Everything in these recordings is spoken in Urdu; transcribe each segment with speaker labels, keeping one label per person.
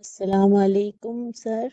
Speaker 1: السلام علیکم سر۔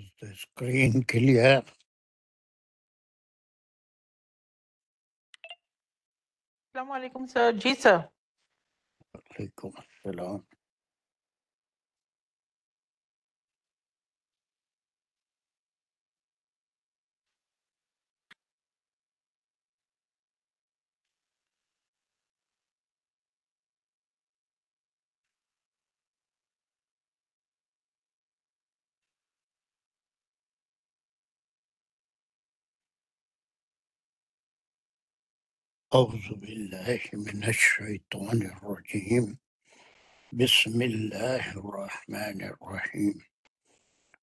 Speaker 2: Is the screen clear?
Speaker 3: السلام علیکم سر. جی سر.
Speaker 2: Alaikum assalam. أعوذ بالله من الشيطان الرجيم. بسم الله الرحمن الرحيم.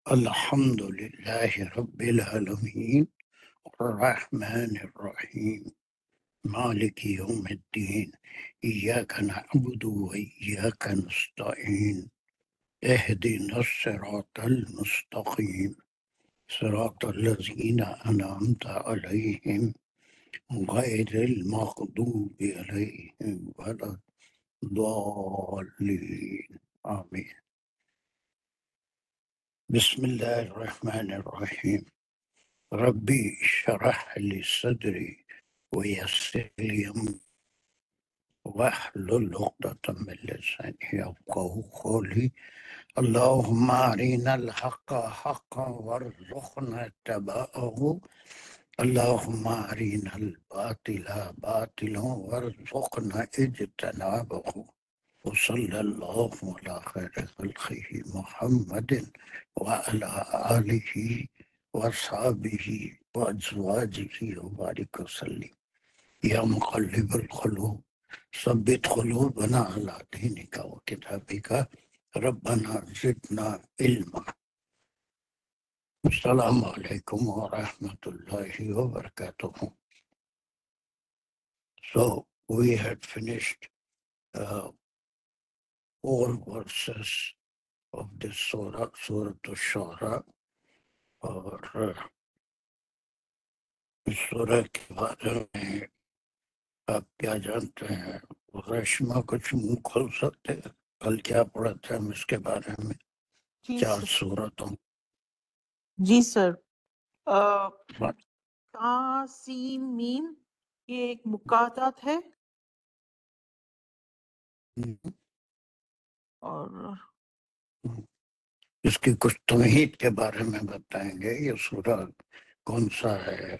Speaker 2: الحمد لله رب العالمين الرحمن الرحيم مالك يوم الدين إياك نعبد وإياك نستعين اهدنا الصراط المستقيم صراط الذين أنعمت عليهم غير المغضوب عليهم ولا الضالين آمين. بسم الله الرحمن الرحيم. ربي اشرح لي صدري ويسر لي أمري واحلل عقدة من لساني يفقهوا قولي. اللهم أرنا الحق حقا وارزقنا اتباعه. اللهم أرنا الباطل باطلا وارزقنا اجتنابه. وصلى الله على خير خلقه محمد وعلى آله وصحبه وأزواجه وبارك وسلم. يا مقلب القلوب ثبت قلوبنا على دينك وكتابك. ربنا زدنا علما. السلام علیکم ورحمۃ اللہ وبرکاتہ. So we had finished all verses of this surah, Surah Ash-Shura. اور اس سورہ کے بارے میں آپ کیا جانتے ہیں؟ ریشمہ کچھ منہ کھول سکتے ہیں؟ کل کیا پڑھا تھا ہم اس کے بارے میں؟
Speaker 3: جی
Speaker 2: 4
Speaker 3: سر.
Speaker 2: سورتوں.
Speaker 3: جی سر. تاسیم میم یہ ایک مقاطعت ہے اور
Speaker 2: اس کی کچھ تمہید کے بارے میں بتائیں گے. یہ سورہ کون سا ہے،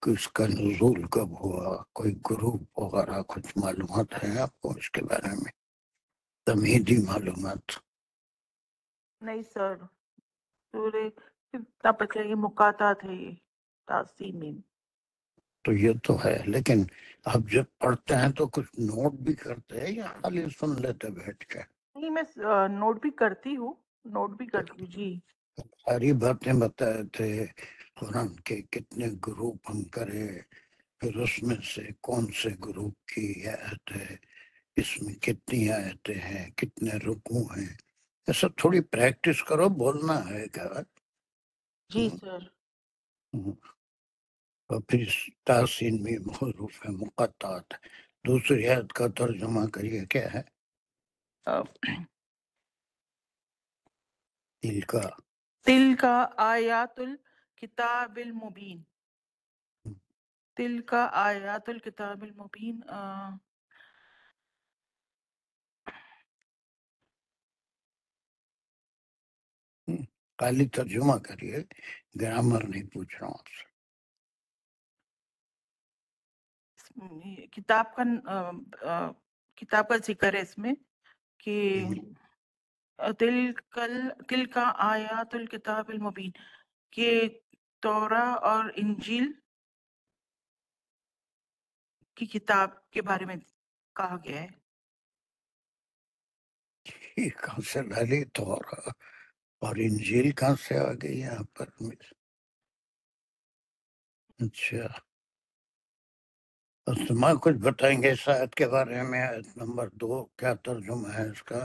Speaker 2: کس کا نزول کب ہوا، کوئی گروپ وغیرہ کچھ معلومات ہیں آپ کو اس کے بارے میں؟ تمہیدی معلومات.
Speaker 3: نہیں سر. سورہ اتنا پتہ ہے یہ مقاطعت ہے، یہ تاسیم میم.
Speaker 2: تو یہ تو ہے، لیکن آپ جب پڑھتے ہیں تو کچھ نوٹ بھی کرتے ہیں یا خالی سن لیتے بیٹھ کے؟
Speaker 3: نہیں میں نوٹ بھی کرتی ہوں. جی.
Speaker 2: ساری باتیں بتائے تھے قرآن کے کتنے گروپ ہم کرے، پھر اس میں سے کون سے گروپ کی آیت ہے، اس میں کتنی آیتیں ہیں، کتنے رکوع ہیں. یہ سب تھوڑی پریکٹس کرو، بولنا ہے کیا.
Speaker 3: جی سر.
Speaker 2: اور پھر تحسین میں حروف مقطعات. دوسری آیت کا ترجمہ کریے، کیا ہے؟
Speaker 3: تلک آیات الکتاب المبین. تلک آیات الکتاب المبین.
Speaker 2: خالی ترجمہ کریے، گرامر نہیں پوچھ رہا ہوں آپ سے.
Speaker 3: کتاب کا ذکر ہے اس میں کہ تلک آیات الکتاب المبین، کہ تورا اور انجیل کی کتاب کے بارے میں کہا گیا ہے.
Speaker 2: یہ کہاں سے ڈالی تورا اور انجیل کہاں سے آ گئی یہاں پر؟ اچھا، اسما کچھ بتائیں گے اس آیت کے بارے میں؟ آیت نمبر 2 کیا ترجمہ ہے اس کا؟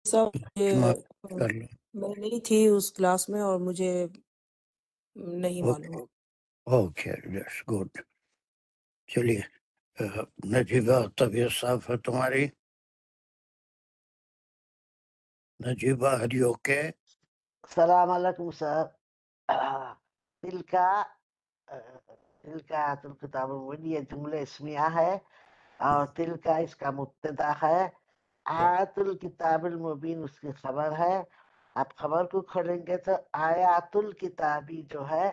Speaker 2: ترجمہ کر لو.
Speaker 1: میں نہیں تھی اس کلاس میں اور مجھے نہیں معلوم.
Speaker 2: Okay, that's good. چلیے نجیبہ، طبیعت صاف ہے تمہاری؟ Najiba, are you okay?
Speaker 4: السلام عليكم سر. تلك آيات الكتاب المبين یہ جملہ اسمیہ ہے اور تلک اس کا مبتدا ہے. آیات الکتاب المبین اس کی خبر ہے. آپ خبر کو کھولیں گے تو آیات الکتابی جو ہے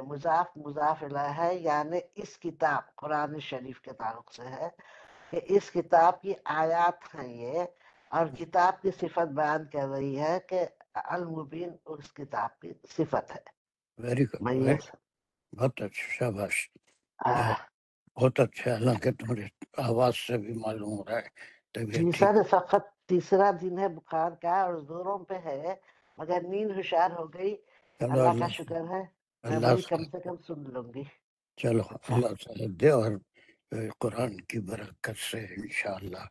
Speaker 4: مضاف مضاف الیہ ہے، یعنی اس کتاب قرآن شریف کے تعلق سے ہے کہ اس کتاب کی آیات ہیں یہ، اور کتاب کی صفت بیان کر رہی ہے کہ المبین اس کتاب کی صفت ہے.
Speaker 2: Very good.
Speaker 4: میں
Speaker 2: Very
Speaker 4: یہ
Speaker 2: بہت اچھا، شاباش. بہت اچھا، حالانکہ تمہاری آواز سے بھی معلوم ہو رہا ہے
Speaker 4: جی
Speaker 2: طبیعت ٹھیک.
Speaker 4: سر، فقط تیسرا دن ہے بخار کا اور زوروں پہ ہے، مگر نیند ہوشیار ہو گئی.
Speaker 2: چلو
Speaker 4: اللہ کا
Speaker 2: اللہ
Speaker 4: شکر ہے، میں
Speaker 2: اللہ
Speaker 4: وہی
Speaker 2: سے
Speaker 4: کم سے کم سن لوں گی.
Speaker 2: چلو اللہ صحت دے، اور قرآن کی برکت سے انشاءاللہ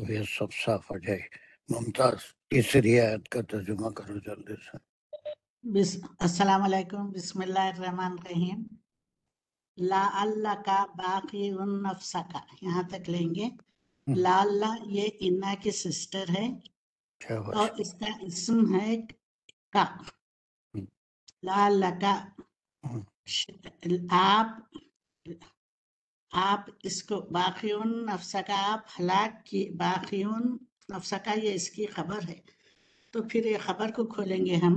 Speaker 2: یہ سب صاف ہو جائے. ممتاز، تیسری آیت کا ترجمہ کرو جلدی سے.
Speaker 5: السلام علیکم. بسم اللہ الرحمن الرحیم. لعلک باقی نفسک، یہاں تک لیں گے. لعل یہ انا کی سسٹر ہے
Speaker 2: شاباش.
Speaker 5: اور اس کا اسم ہے کا. لعلک آپ اس کو باقیون نفسکا، آپ ہلاک کی. باقیون نفسکا یہ اس کی خبر ہے، تو پھر یہ خبر کو کھولیں گے ہم.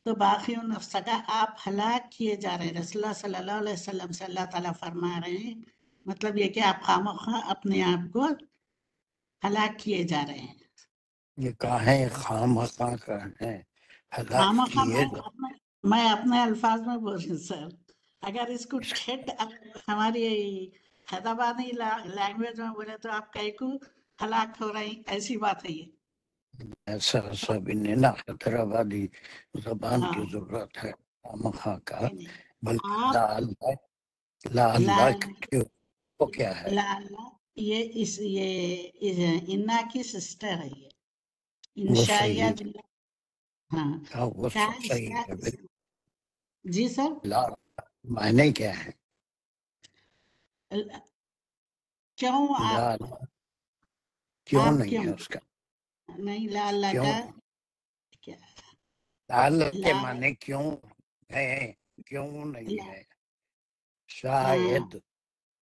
Speaker 5: تو باقیون نفسکا آپ ہلاک کیے جا رہے ہیں. رسول اللہ صلی اللہ علیہ وسلم سے اللہ تعالیٰ فرما رہے ہیں، مطلب یہ کہ آپ خامخواہ اپنے آپ کو ہلاک کیے جا رہے ہیں.
Speaker 2: یہ کہاں ہے؟ خامخواہ کا ہے، ہلاک
Speaker 5: خامخواہ
Speaker 2: کیے
Speaker 5: میں اپنے الفاظ میں بول رہی ہوں سر. اگر اس کو ٹھیٹ ہماری حیدرآبادی لینگویج میں بولے تو آپ کہیں کو ہلاک ہو رہے ہیں، ایسی بات ہے یہ.
Speaker 2: ایسا ایسا بھی نہیں نا، حیدرآبادی زبان
Speaker 5: ہاں
Speaker 2: کی ضرورت ہے خامخواہ کا،
Speaker 5: نہیں نہیں.
Speaker 2: بلکہ
Speaker 5: آپ
Speaker 2: لا اللہ، لا اللہ کیوں، وہ کیا ہے؟
Speaker 5: لالا یہ انا کی سسٹر ہے یہ.
Speaker 2: وہ
Speaker 5: انشائیہ
Speaker 2: صحیح،
Speaker 5: جملہ. ہاں
Speaker 2: ہاں وہ
Speaker 5: کیا اس
Speaker 2: صحیح
Speaker 5: کا
Speaker 2: ہے.
Speaker 5: جی سر.
Speaker 2: لا معنی کیا ہے؟
Speaker 5: کیوں
Speaker 2: لا
Speaker 5: آپ
Speaker 2: کیوں
Speaker 5: آپ
Speaker 2: نہیں
Speaker 5: کیوں
Speaker 2: ہے اس کا؟
Speaker 5: نہیں لالا
Speaker 2: کیوں
Speaker 5: کا
Speaker 2: نہیں؟
Speaker 5: کیا
Speaker 2: لال کے
Speaker 5: لا
Speaker 2: معنی کیوں ہے، کیوں نہیں
Speaker 5: لا
Speaker 2: ہے؟ شاید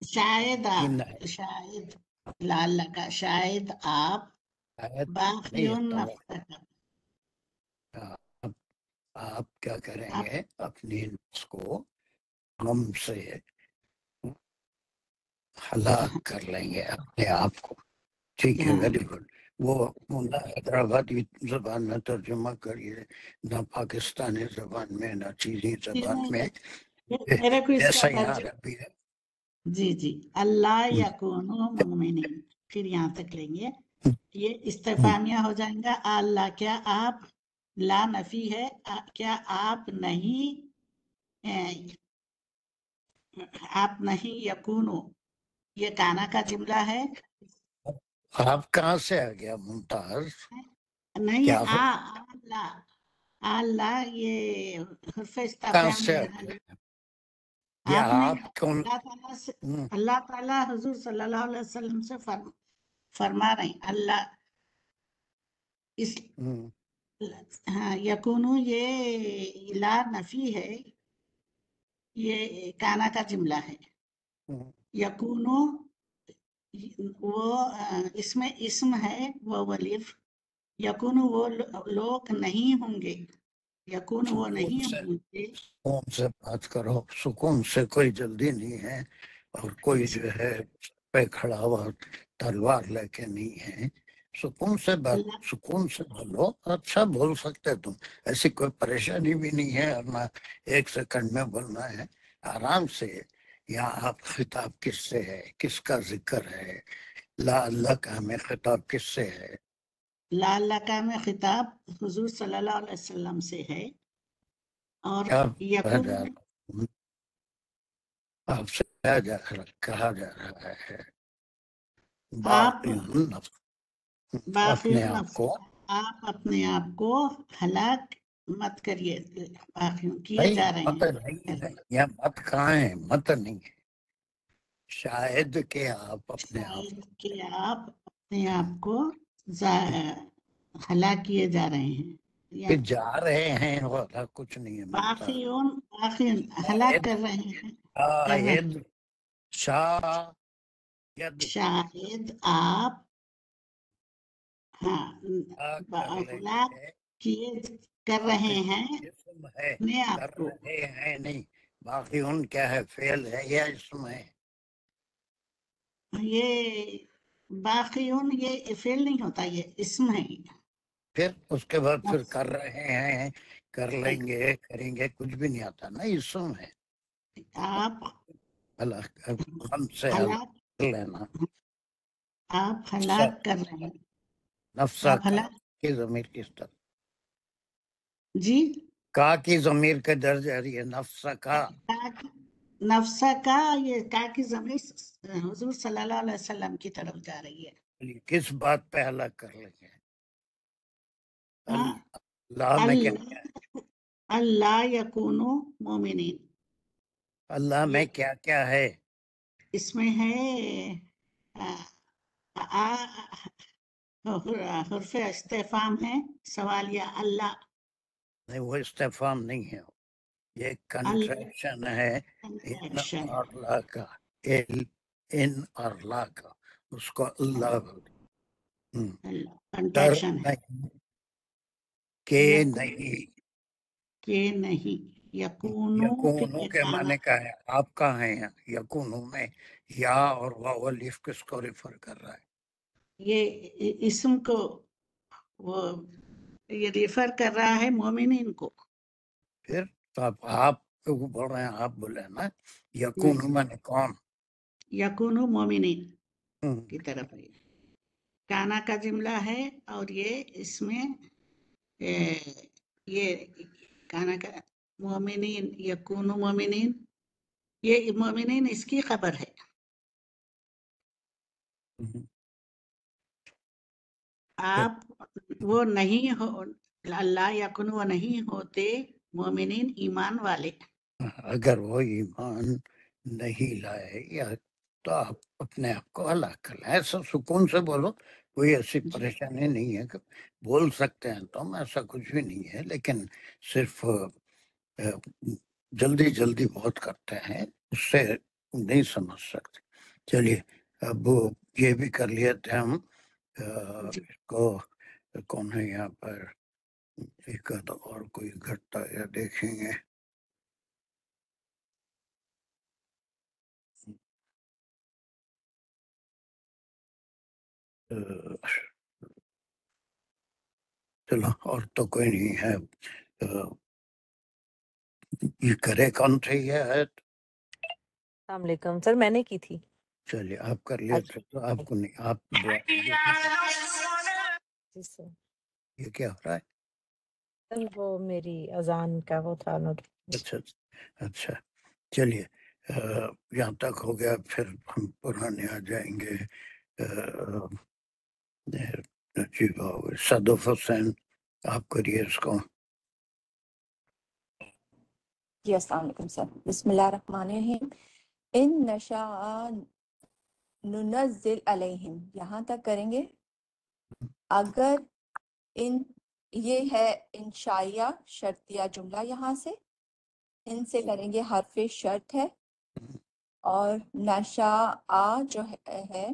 Speaker 5: شاید
Speaker 2: کہ
Speaker 5: آپ
Speaker 2: نہیں،
Speaker 5: شاید لالا کا شاید آپ
Speaker 2: شاید نہیں ہے.
Speaker 5: باقیون
Speaker 2: تو
Speaker 5: نفسک
Speaker 2: آپ کیا کریں
Speaker 5: آپ
Speaker 2: گے؟ اپنی نفس کو غم سے ہلاک کر لیں گے اپنے آپ کو. ٹھیک ہے، ویری گڈ. وہ نہ حیدرآبادی زبان میں ترجمہ کریے، نہ پاکستانی زبان میں، نہ چینی زبان میں،
Speaker 5: میرے کو اس کا
Speaker 2: جیسا یہاں
Speaker 5: ترجمہ
Speaker 2: عربی ہے.
Speaker 5: جی اللہ یکونو مومنین، پھر یہاں تک لیں گے. یہ استفامیہ ہو جائیں گا. اللہ کیا آپ، لا نفی ہے، کیا آپ نہیں یکونو، یہ کانا کا جملہ ہے.
Speaker 2: آپ کہاں سے آ گیا ممتاز؟
Speaker 5: نہیں
Speaker 2: کیا
Speaker 5: اللہ یہ حرف
Speaker 2: کہاں
Speaker 5: استفہام
Speaker 2: سے آ
Speaker 5: ہے.
Speaker 2: گیا؟ یہ
Speaker 5: آپ نے
Speaker 2: آپ کون؟
Speaker 5: اللہ تعالیٰ حضور صلی اللہ علیہ وسلم سے فرما رہے ہیں. اللہ اس ہاں یکونو یہ لا نفی ہے، یہ کانا کا جملہ ہے. یکونو وہ اس میں اسم ہے وہ ولیف. یکونو وہ لوگ نہیں ہوں گے، یکون وہ نہیں ہوں گے.
Speaker 2: سکون سے بات کرو، سکون سے، کوئی جلدی نہیں ہے، اور کوئی جو ہے پہ کھڑا ہوا تلوار لے کے نہیں ہے. سکون سے بات، سکون سے بولو. اچھا بول سکتے تم، ایسی کوئی پریشانی بھی نہیں ہے، اور نہ 1 سیکنڈ میں بولنا ہے. آرام سے. یہاں آپ خطاب کس سے ہے، کس کا ذکر ہے؟ لا اللہ کا ہمیں خطاب کس سے ہے؟
Speaker 5: لا اللہ کا میں خطاب حضور صلی اللہ علیہ وسلم سے ہے. اور
Speaker 2: کیا
Speaker 5: یکون
Speaker 2: آپ سے کہا جا رہا ہے
Speaker 5: آپ
Speaker 2: اپنے
Speaker 5: باقیون
Speaker 2: آپ
Speaker 5: نفس،
Speaker 2: کو.
Speaker 5: آپ اپنے آپ کو ہلاک مت کریے، باقیون کیے
Speaker 2: نہیں،
Speaker 5: جا رہے
Speaker 2: مت
Speaker 5: ہیں.
Speaker 2: نہیں ہے، یہ مت کہاں ہے؟ مت نہیں ہے، شاید کہ آپ اپنے آپ
Speaker 5: شاید کہ آپ اپنے آپ کو ہلاک کیے جا رہے ہیں یا
Speaker 2: کہ جا رہے ہیں والا کچھ نہیں ہے ملتا.
Speaker 5: باقیون ہلاک کر رہے ہیں
Speaker 2: شاہد شاید
Speaker 5: شاید آپ ہاں
Speaker 2: کر لیں
Speaker 5: ہلاک
Speaker 2: گے.
Speaker 5: کیے کر رہے ہیں
Speaker 2: اسم ہے
Speaker 5: اپنے آپ
Speaker 2: کر
Speaker 5: کو.
Speaker 2: رہے ہیں نہیں. باقی ان کیا ہے، فعل ہے یا اسم ہے؟
Speaker 5: یہ باقیون یہ فعل نہیں ہوتا، یہ اسم ہے.
Speaker 2: پھر اس کے بعد پھر کر رہے ہیں، کر لیں
Speaker 5: نہیں،
Speaker 2: گے، کریں گے، کچھ بھی نہیں آتا نا، اسم ہے.
Speaker 5: آپ
Speaker 2: ہم سے
Speaker 5: ہلاک
Speaker 2: لینا
Speaker 5: آپ ہلاک کر رہے ہیں.
Speaker 2: نفسہ
Speaker 5: آپ
Speaker 2: کا
Speaker 5: ہلاک
Speaker 2: کی ضمیر کس طرح
Speaker 5: جی
Speaker 2: کا کی ضمیر کے درج آ رہی ہے نفسہ کا.
Speaker 5: نفسہ کا یہ کا کی ضمیر حضور صلی اللہ علیہ وسلم کی طرف جا رہی ہے.
Speaker 2: کس بات پہ ہلاک کر لیں گے؟
Speaker 5: ہاں،
Speaker 2: اللہ میں کیا کیا ہے؟
Speaker 5: اللہ یکونو مومنین،
Speaker 2: اللہ میں کیا کیا ہے؟
Speaker 5: اس میں ہے حرف استفہام ہے، سوالیہ اللہ.
Speaker 2: نہیں، وہ استفہام نہیں ہے، یہ کنٹریکشن ہے. ان اور لا کا ان اور لا کا اس کو اللہ کر
Speaker 5: کنٹریکشن ہے
Speaker 2: نہیں کہ نہیں.
Speaker 5: کہ نہیں یکونو
Speaker 2: یکونو
Speaker 5: فعل
Speaker 2: کے
Speaker 5: کانا.
Speaker 2: معنی کا ہے آپ کہاں ہیں؟ یکونو میں یا اور واو الف کس کو ریفر کر رہا ہے؟
Speaker 5: یہ اسم کو وہ یہ ریفر کر رہا ہے مومنین کو.
Speaker 2: پھر تو آپ کو بول رہے ہیں، آپ بولے نا یکونو میں کون؟
Speaker 5: یکونو مومنین کی طرف ہے. کانا کا جملہ ہے اور یہ اس میں یہ کانا کا مومنین یکونو مومنین، یہ مومنین اس کی خبر ہے. آپ وہ نہیں ہو اللہ یکن وہ نہیں ہوتے مومنین ایمان والے.
Speaker 2: اگر وہ ایمان نہیں لائے یا تو آپ اپنے آپ کو ہلاک کر لیں. ایسا سکون سے بولو، کوئی ایسی پریشانی نہیں ہے کہ بول سکتے ہیں تو ایسا کچھ بھی نہیں ہے، لیکن صرف جلدی جلدی بہت کرتے ہیں، اس سے نہیں سمجھ سکتے. چلیے اب یہ بھی کر لیے تھے ہم. اس کو کون ہے یہاں پر، ایک اور کوئی گھٹتا یا دیکھیں گے. چلو اور تو کوئی نہیں ہے. یہ کرے کون تھے یہ آیت؟
Speaker 1: السلام علیکم سر، میں نے کی تھی.
Speaker 2: چلیے آپ کر لیے تھے تو آپ کو نہیں، آپ
Speaker 1: جی سر.
Speaker 2: یہ کیا ہو رہا ہے؟
Speaker 1: سر وہ میری اذان کا وہ تھا
Speaker 2: اچھا اچھا، چلیے یہاں تک ہو گیا. پھر ہم پرانے آ جائیں گے. جی صدف حسین آپ کریے اس کو.
Speaker 6: جی السلام علیکم سر. بسم اللہ الرحمن الرحیم. ان نشاء ننزل علیہم، یہاں تک کریں گے. اگر ان یہ ہے انشائیہ شرطیہ جملہ، یہاں سے ان سے کریں گے حرف شرط ہے، اور نشاء جو ہے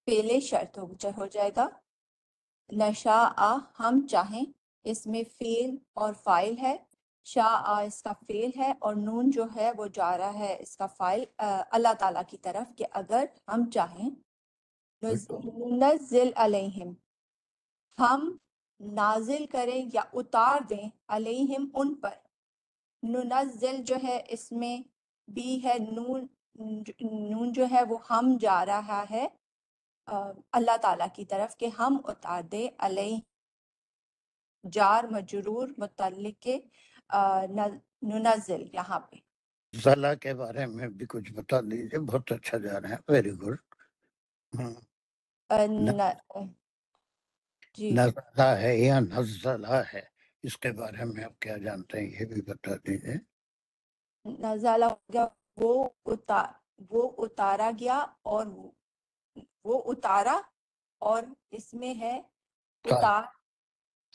Speaker 6: پہلے شرط ہو جائے گا. نشاء ہم چاہیں، اس میں فعل اور فاعل ہے. شاء اس کا فعل ہے اور نون جو ہے وہ جا رہا ہے اس کا فاعل اللہ تعالیٰ کی طرف، کہ اگر ہم چاہیں. ننزل علیہم، ہم نازل کریں یا اتار دیں، علیہم ان پر. ننزل جو ہے اس میں بھی ہے نون جو ہے وہ ہم جا رہا ہے اللہ تعالیٰ کی طرف، کہ ہم اتار دے. علیہ جار مجرور متعلق ننزل یہاں پہ.
Speaker 2: زلہ کے بارے میں بھی کچھ بتا دیجیے، بہت اچھا جا رہا ہے. Very good.
Speaker 6: جی
Speaker 2: نزلہ ہے یا نزلہ ہے، اس کے بارے میں آپ کیا جانتے ہیں یہ بھی بتا دیجیے.
Speaker 6: نزلہ ہو گیا وہ اتارا گیا، اور وہ اتارا، اور اس میں ہے اتار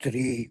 Speaker 2: 3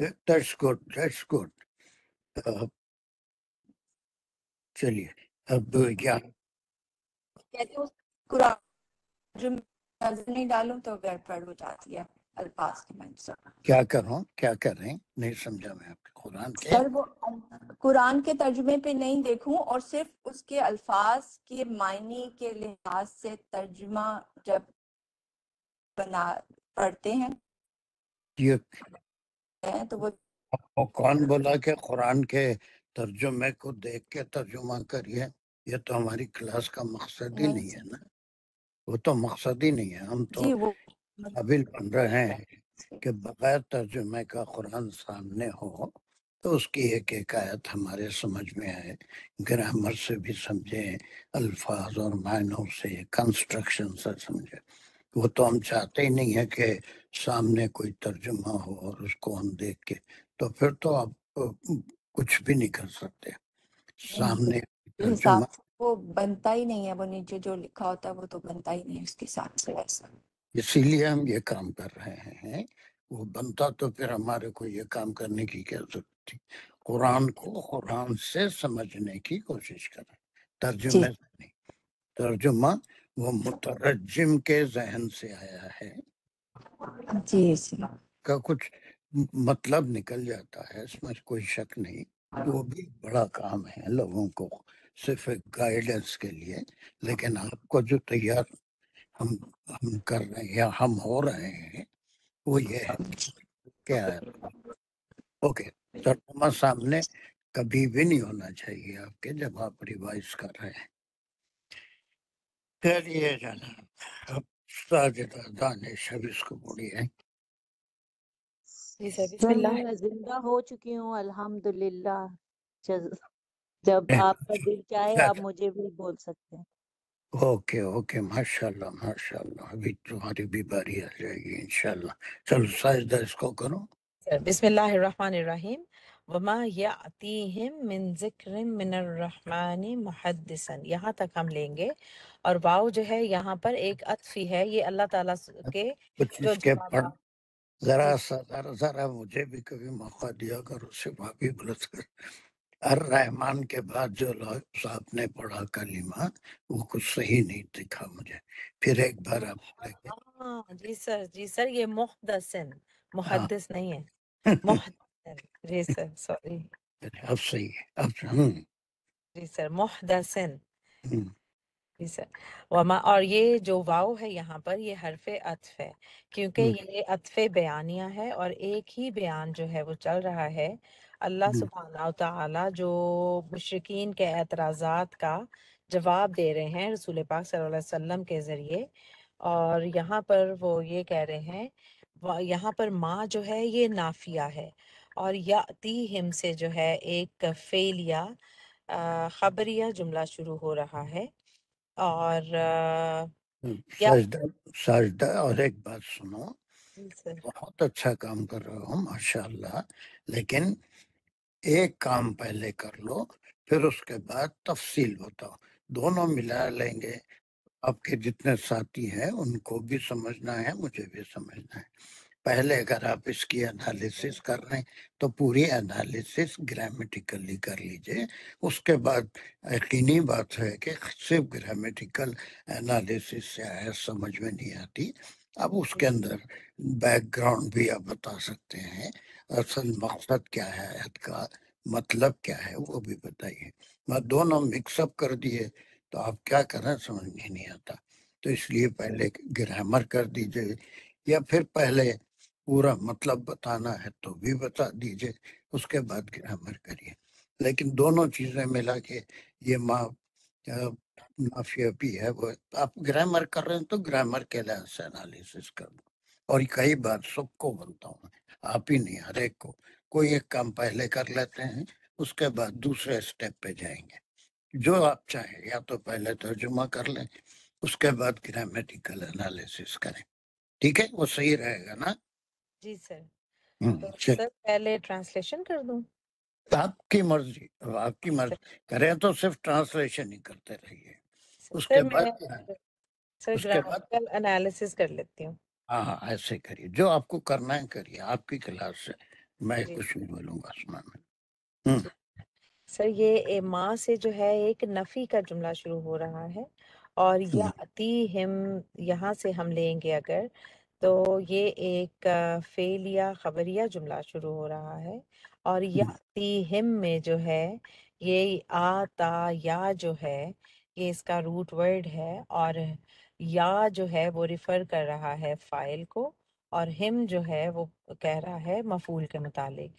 Speaker 2: That's good, that's good. چلیے اب کیا
Speaker 6: کہتے ہیں قرآن جو نظر نہیں ڈالوں تو گڑبڑ ہو جاتی ہے الفاظ کی منظر.
Speaker 2: کیا کروں، کیا کر رہے ہیں؟ نہیں سمجھا میں آپ کے قرآن کے.
Speaker 6: سر وہ قرآن کے ترجمے پہ نہیں دیکھوں اور صرف اس کے الفاظ کے معنی کے لحاظ سے ترجمہ جب پڑھتے ہیں
Speaker 2: یہ
Speaker 6: تو وہ
Speaker 2: کون بولا کہ قرآن کے ترجمے کو دیکھ کے ترجمہ کریے؟ یہ تو ہماری کلاس کا مقصد ہی نہیں ہے نا، وہ تو مقصد ہی نہیں ہے. ہم تو
Speaker 6: جی وہ
Speaker 2: قابل بن رہے ہیں کہ بغیر ترجمے کا قرآن سامنے ہو تو اس کی ایک ایک آیت ہمارے سمجھ میں آئے، گرامر سے بھی سمجھیں، الفاظ اور معنوں سے، کنسٹرکشن سے سمجھیں. وہ تو ہم چاہتے ہی نہیں ہے کہ سامنے کوئی ترجمہ ہو اور اس کو ہم دیکھ کے، تو پھر تو آپ کچھ بھی نہیں کر سکتے. سامنے ترجمہ
Speaker 6: حساب سے وہ بنتا ہی نہیں ہے، وہ نیچے جو لکھا ہوتا ہے وہ تو بنتا ہی نہیں ہے اس کے ساتھ سے ویسا.
Speaker 2: اسی لیے ہم یہ کام کر رہے ہیں. وہ بنتا تو پھر ہمارے کو یہ کام کرنے کی کیا ضرورت تھی؟ قرآن کو قرآن سے سمجھنے کی کوشش کریں، ترجمے سے نہیں. ترجمہ وہ مترجم کے ذہن سے آیا ہے
Speaker 6: جی جی
Speaker 2: کا کچھ مطلب نکل جاتا ہے، اس میں کوئی شک نہیں. وہ بھی بڑا کام ہے لوگوں کو صرف ایک گائیڈنس کے لیے. لیکن آپ کو جو تیار ہم کر رہے ہیں یا ہم ہو رہے ہیں وہ یہ ہے کیا ہے. اوکے، ترجمہ سامنے کبھی بھی نہیں ہونا چاہیے آپ کے جب آپ ریوائز کر رہے ہیں. چلیے جناب، اب ساجدہ دانش اب اس کو بولیے.
Speaker 7: جی سر، بسم
Speaker 8: سر
Speaker 7: اللہ.
Speaker 8: میں زندہ ہو چکی ہوں الحمدللہ. جب آپ کا دل چاہے آپ مجھے بھی بول سکتے ہیں.
Speaker 2: اوکے اوکے، ماشاء اللہ ماشاء اللہ. ابھی تمہاری بھی باری آ جائے گی انشاءاللہ. چلو ساجدہ اس کو کرو.
Speaker 7: سر بسم اللہ الرحمن الرحیم. وما یاتیہم من ذکر من الرحمن محدثا، یہاں تک ہم لیں گے. اور واو جو ہے یہاں پر ایک عطفی ہے، یہ اللہ تعالیٰ کے
Speaker 2: کچھ
Speaker 7: جو
Speaker 2: اس کے پڑھ
Speaker 7: جوابات.
Speaker 2: ذرا
Speaker 7: جی
Speaker 2: سا ذرا مجھے بھی کبھی موقع دیا کرو سے بھابھی بلت کر. الرحمن کے بعد جو صاحب نے پڑھا کلمہ وہ کچھ صحیح نہیں دکھا مجھے. پھر ایک بار آپ بولے گے.
Speaker 7: ہاں جی سر یہ محدثن،
Speaker 2: ہاں
Speaker 7: محدث نہیں ہے، محدثن. جی سر سوری.
Speaker 2: اب صحیح ہے اب.
Speaker 7: جی سر محدثن. جی سر. وما، اور یہ جو واو ہے یہاں پر یہ حرف عطف ہے، کیونکہ یہ عطف بیانیہ ہے اور ایک ہی بیان جو ہے وہ چل رہا ہے. اللہ سبحانہ و تعالیٰ جو مشرکین کے اعتراضات کا جواب دے رہے ہیں رسول پاک صلی اللہ علیہ وسلم کے ذریعے. اور یہاں پر وہ یہ کہہ رہے ہیں، یہاں پر ما جو ہے یہ نافیہ ہے، اور یاتیہم سے جو ہے ایک فعلیہ خبریہ جملہ شروع ہو رہا ہے. اور
Speaker 2: ساجدہ اور ایک بات سنو،
Speaker 7: جی سر.
Speaker 2: بہت اچھا کام کر رہے ہو ماشاءاللہ، لیکن ایک کام پہلے کر لو پھر اس کے بعد تفصیل بتاؤ. دونوں ملا لیں گے. آپ کے جتنے ساتھی ہیں ان کو بھی سمجھنا ہے، مجھے بھی سمجھنا ہے. پہلے اگر آپ اس کی انالیسس کر رہے ہیں تو پوری انالیسس گرامیٹیکلی کر لیجئے. اس کے بعد یقینی بات ہے کہ صرف گرامیٹیکل انالیسس سے آیت سمجھ میں نہیں آتی. اب اس کے اندر بیک گراؤنڈ بھی آپ بتا سکتے ہیں، اصل مقصد کیا ہے آیت کا، مطلب کیا ہے وہ بھی بتائیے. میں دونوں مکس اپ کر دیے تو آپ کیا کریں سمجھ میں نہیں آتا. تو اس لیے پہلے گرامر کر دیجئے، یا پھر پہلے پورا مطلب بتانا ہے تو بھی بتا دیجئے، اس کے بعد گرامر کریے. لیکن دونوں چیزیں ملا کے یہ نافیہ بھی ہے، وہ آپ گرامر کر رہے ہیں تو گرامر کے لحاظ سے انالیسس کر دو. اور کئی بات سب کو بولتا ہوں، آپ ہی نہیں ہر ایک کو. کوئی ایک کام پہلے کر لیتے ہیں اس کے بعد دوسرے اسٹیپ پہ جائیں گے. جو آپ چاہیں، یا تو پہلے ترجمہ کر لیں اس کے بعد گرامیٹیکل انالیسس کریں. ٹھیک ہے، وہ صحیح رہے گا نا؟
Speaker 7: جی سر. تو
Speaker 2: چل
Speaker 7: سر پہلے ٹرانسلیشن کر دوں؟
Speaker 2: آپ کی مرضی، آپ کی مرضی. کریں تو صرف ٹرانسلیشن ہی کرتے رہیے. اس
Speaker 7: سر
Speaker 2: کے
Speaker 7: میں
Speaker 2: بعد
Speaker 7: سر
Speaker 2: اس کے بعد
Speaker 7: گرامرکل انالیسس کر لیتی ہوں.
Speaker 2: ہاں ایسے کریے، جو آپ کو کرنا ہے کریے، آپ کی کلاس ہے. میں
Speaker 7: جی
Speaker 2: کچھ نہیں بولوں گا اسما میں.
Speaker 7: جی سر، یہ ماں سے جو ہے ایک نفی کا جملہ شروع ہو رہا ہے، اور یاتیہم یہاں سے ہم لیں گے اگر، تو یہ ایک فعل یا خبریہ جملہ شروع ہو رہا ہے، اور یاتیہم میں جو ہے یہ آتا یا جو ہے یہ اس کا روٹ ورڈ ہے، اور یا جو ہے وہ ریفر کر رہا ہے فاعل کو، اور ہم جو ہے وہ کہہ رہا ہے مفعول کے متعلق.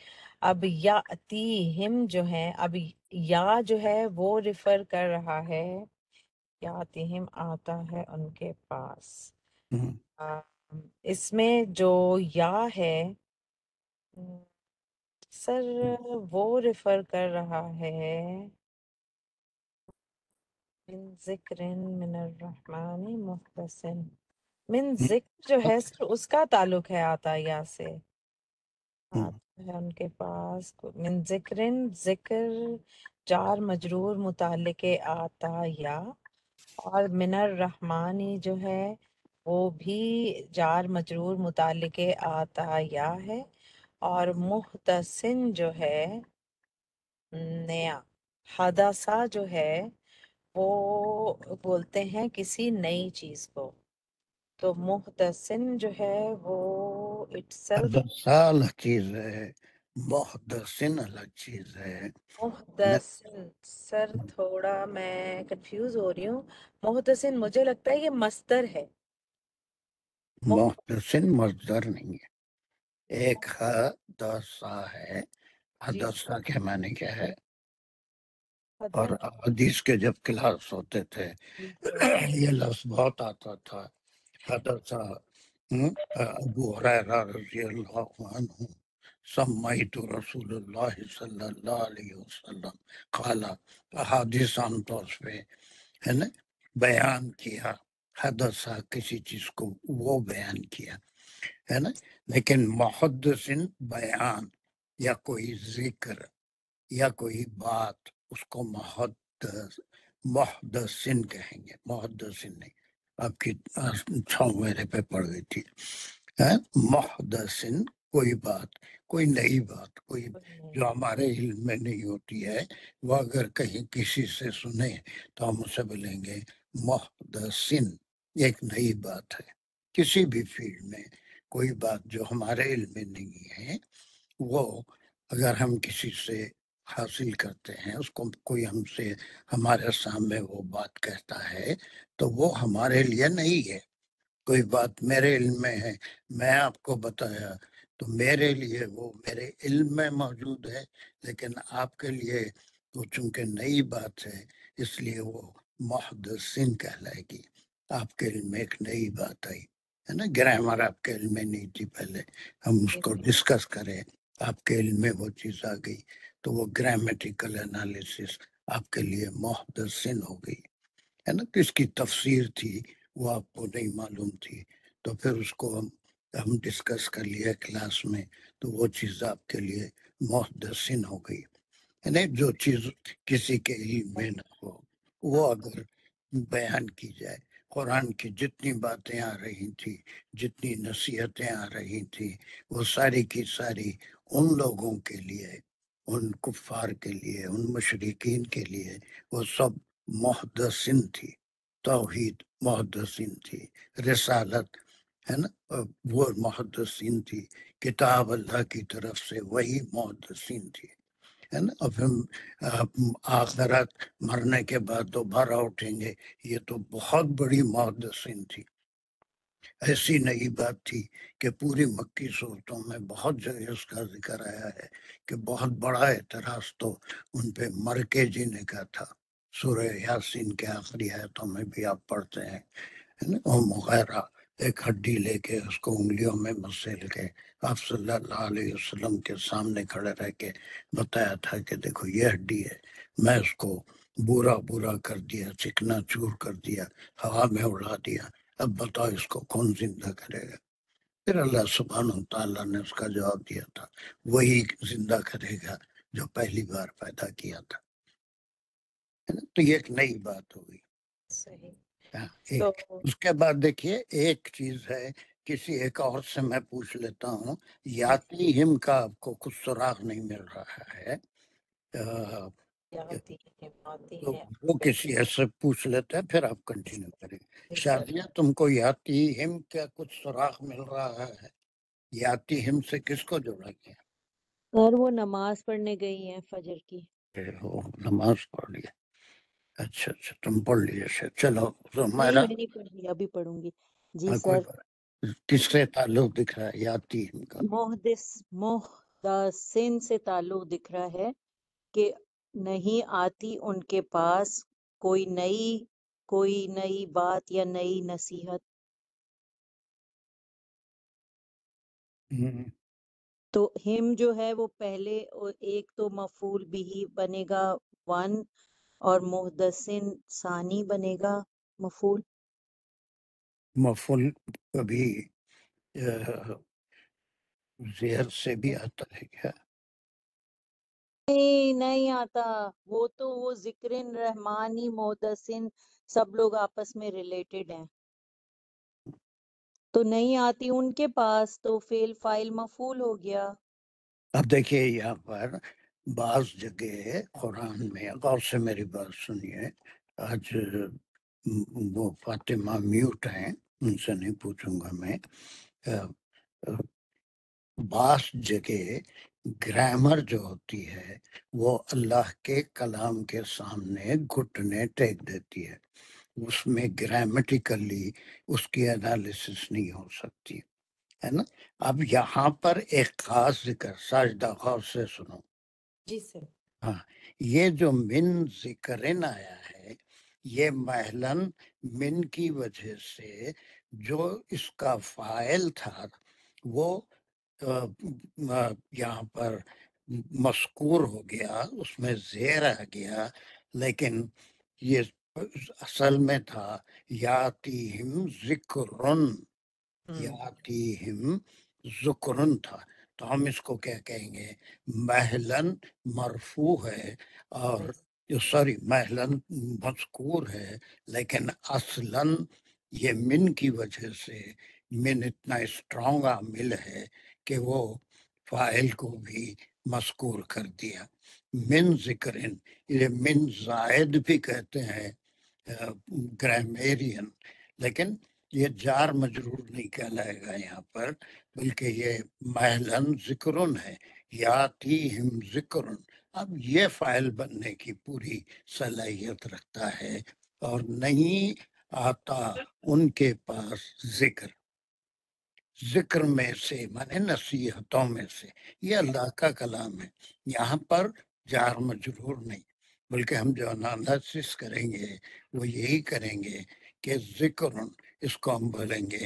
Speaker 7: اب یاتیہم جو ہے، اب یا جو ہے وہ ریفر کر رہا ہے، یاتیہم آتا ہے ان کے پاس. اس میں جو یا ہے سر وہ ریفر کر رہا ہے من ذکر من الرحمن محدث. من ذکر جو ہے سر اس کا تعلق ہے آتا یا سے، آتا ہے ان کے پاس. من ذکر، ذکر جار مجرور متعلق آتا یا، اور من الرحمانی جو ہے وہ بھی جار مجرور متعلق آتا یا ہے، اور محدثن جو ہے نیا. حدثہ جو ہے وہ بولتے ہیں کسی نئی چیز کو، تو محدثن جو ہے وہ اٹ سیلف
Speaker 2: حدثہ الگ چیز ہے، محدثن الگ چیز ہے.
Speaker 7: محدثن. سر تھوڑا میں کنفیوز ہو رہی ہوں، محدثن مجھے لگتا ہے یہ مصدر ہے.
Speaker 2: محدثن مصدر نہیں ہے، ایک حدثہ ہے.
Speaker 7: جی
Speaker 2: حدثہ کے معنی کیا ہے؟ اور
Speaker 7: حدث
Speaker 2: حدیث کے جب کلاس ہوتے تھے
Speaker 7: جی سر.
Speaker 2: یہ لفظ بہت آتا تھا، حدثہ. ابو ہریرہ رضی اللہ عنہ سمیت رسول اللہ صلی اللہ علیہ وسلم قال، احادیث عام طور پہ ہے نا بیان کیا، حدثہ کسی چیز کو وہ بیان کیا ہے نا. لیکن محدثن بیان یا کوئی ذکر یا کوئی بات، اس کو محدثن کہیں گے، محدثن نہیں. آپ کی چھاؤں میرے پہ پڑ گئی تھی. محدثن کوئی بات، کوئی نئی بات، کوئی جو ہمارے علم میں نہیں ہوتی ہے، وہ اگر کہیں کسی سے سنیں تو ہم اسے بولیں گے محدثن. ایک نئی بات ہے کسی بھی فیلڈ میں، کوئی بات جو ہمارے علم میں نہیں ہے، وہ اگر ہم کسی سے حاصل کرتے ہیں، اس کو کوئی ہم سے ہمارے سامنے وہ بات کہتا ہے تو وہ ہمارے لیے نہیں ہے. کوئی بات میرے علم میں ہے، میں آپ کو بتایا تو میرے لیے وہ میرے علم میں موجود ہے، لیکن آپ کے لیے وہ چونکہ نئی بات ہے اس لیے وہ محدثین کہلائے گی. آپ کے علم میں ایک نئی بات آئی ہے نا، گرامر آپ کے علم میں نہیں تھی، پہلے ہم اس کو ڈسکس کریں، آپ کے علم میں وہ چیز آ گئی تو وہ گرامیٹیکل انالیسس آپ کے لیے محدثین ہو گئی ہے نا. کس کی تفسیر تھی وہ آپ کو نہیں معلوم تھی، تو پھر اس کو ہم ڈسکس کر لیا کلاس میں، تو وہ چیز آپ کے لیے محدثین ہو گئی. یعنی جو چیز کسی کے علم میں نہ ہو وہ اگر بیان کی جائے. قرآن کی جتنی باتیں آ رہی تھی، جتنی نصیحتیں آ رہی تھی، وہ ساری کی ساری ان لوگوں کے لیے، ان کفار کے لیے، ان مشرکین کے لیے وہ سب محدثین تھی. توحید محدثین تھی، رسالت ہے نا وہ محدثین تھی، کتاب اللہ کی طرف سے وہی محدثین تھی ہے نا. اب ہم آخرت مرنے کے بعد دوبارہ اٹھیں گے، یہ تو بہت بڑی محدثین تھی. ایسی نئی بات تھی کہ پوری مکی صورتوں میں بہت جگہ اس کا ذکر آیا ہے کہ بہت بڑا اعتراض تو ان پہ مر کے جینے کا تھا. سورہ یاسین کے آخری آیتوں میں بھی آپ پڑھتے ہیں اور مغیرہ ایک ہڈی لے کے اس کو انگلیوں میں مسل کے آپ صلی اللہ علیہ وسلم کے سامنے کھڑے رہ کے بتایا تھا کہ دیکھو یہ ہڈی ہے، میں اس کو بورا بورا کر دیا، چکنا چور کر دیا، ہوا میں اڑا دیا، اب بتاؤ اس کو کون زندہ کرے گا؟ پھر اللہ سبحانہ تعالیٰ نے اس کا جواب دیا تھا وہی زندہ کرے گا جو پہلی بار پیدا کیا تھا. تو یہ ایک نئی بات ہو گئی.
Speaker 7: صحیح.
Speaker 2: ایک
Speaker 7: تو
Speaker 2: اس کے بعد دیکھیے ایک چیز ہے کسی ایک اور سے میں پوچھ لیتا ہوں، یاتیہم کا آپ کو کچھ سراغ نہیں مل رہا ہے،
Speaker 7: یاتیہم آتی
Speaker 2: تو
Speaker 7: ہے
Speaker 2: وہ کسی ایسے پوچھ لیتے ہیں، پھر آپ کنٹینیو کریں۔
Speaker 7: جی سر۔
Speaker 2: شادیہ تم کو یاتیہم کا کچھ سراغ مل رہا ہے؟ یاتیہم سے کس کو جوڑا گیا؟
Speaker 8: سر وہ نماز پڑھنے گئی ہیں فجر کی۔
Speaker 2: وہ نماز پڑھ لی، اچھا اچھا تم پڑھ لیے سے، چلو
Speaker 8: نہیں
Speaker 2: میرا
Speaker 8: میں نہیں پڑھ رہی، ابھی پڑھوں گی جی
Speaker 2: کوئی
Speaker 8: سر۔
Speaker 2: بات کس سے تعلق دکھ رہا ہے یاتیہم کا؟
Speaker 8: محدثین سے تعلق دکھ رہا ہے کہ نہیں آتی ان کے پاس کوئی نئی بات یا نئی نصیحت۔
Speaker 2: ہم،
Speaker 8: تو ہم جو ہے وہ پہلے ایک تو مفعول بھی بنے گا 1 اور محدثین ثانی بنے گا مفعول۔
Speaker 2: مفعول کبھی زیر سے بھی آتا ہے کیا؟
Speaker 8: نہیں آتا، وہ ذکر رحمانی محدثین سب لوگ آپس میں ریلیٹڈ ہیں، تو نہیں آتی ان کے پاس تو فعل فاعل مفعول ہو گیا۔
Speaker 2: اب دیکھیے یہاں پر بعض جگہ قرآن میں، غور سے میری بات سنیے، آج وہ فاطمہ میوٹ ہیں، ان سے نہیں پوچھوں گا میں، بعض جگہ گرامر جو ہوتی ہے وہ اللہ کے کلام کے سامنے گھٹنے ٹیک دیتی ہے، اس میں گرامیٹیکلی اس کی انالیسس نہیں ہو سکتی ہے نا۔ اب یہاں پر ایک خاص ذکر، ساجدہ غور سے سنو،
Speaker 7: جی سر۔
Speaker 2: ہاں یہ جو من ذکرن آیا ہے، یہ محلن من کی وجہ سے جو اس کا فاعل تھا وہ یہاں پر مذکور ہو گیا، اس میں زیر آ گیا، لیکن یہ اصل میں تھا یاتیہم ذکرن، یاتیہم ذکرن تھا، تو ہم اس کو کیا کہیں گے؟ محلن مرفوع ہے، اور سوری محلن مذکور ہے، لیکن اصلاً یہ من کی وجہ سے، من اتنا اسٹرانگ عامل ہے کہ وہ فاعل کو بھی مذکور کر دیا۔ من ذکرن، یہ من زائد بھی کہتے ہیں گرامیرین، لیکن یہ جار مجرور نہیں کہلائے گا یہاں پر، بلکہ یہ محلن ذکرن ہے، یاتیہم ذکرن۔ اب یہ فاعل بننے کی پوری صلاحیت رکھتا ہے، اور نہیں آتا ان کے پاس ذکر، ذکر میں سے مانے نصیحتوں میں سے، یہ اللہ کا کلام ہے، یہاں پر جار مجرور نہیں، بلکہ ہم جو انالیسس کریں گے وہ یہی کریں گے کہ ذکر، اس کو ہم بولیں گے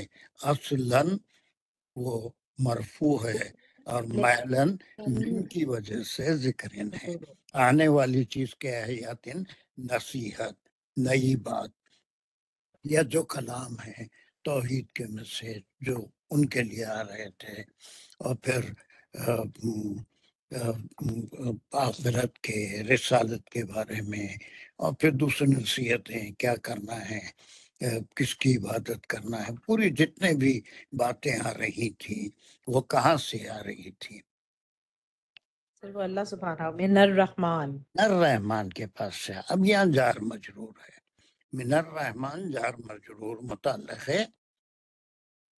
Speaker 2: اصلاً وہ مرفوع ہے، اور محلن من کی وجہ سے ذکرن ہے، آنے والی چیز کیا ہے؟ یاتن نصیحت، نئی بات، یا جو کلام ہے توحید کے مسیج جو ان کے لیے آ رہے تھے، اور پھر آخرت کے، رسالت کے بارے میں، اور پھر دوسری نصیحتیں، کیا کرنا ہے، کس کی عبادت کرنا ہے، پوری جتنے بھی باتیں آ رہی تھیں وہ کہاں سے آ رہی تھی؟
Speaker 7: سر وہ اللہ سبحانہ من الرحمن،
Speaker 2: الرحمن کے پاس سے۔ اب یہاں جار مجرور ہے، من الرحمن جار مجرور متعلق ہے،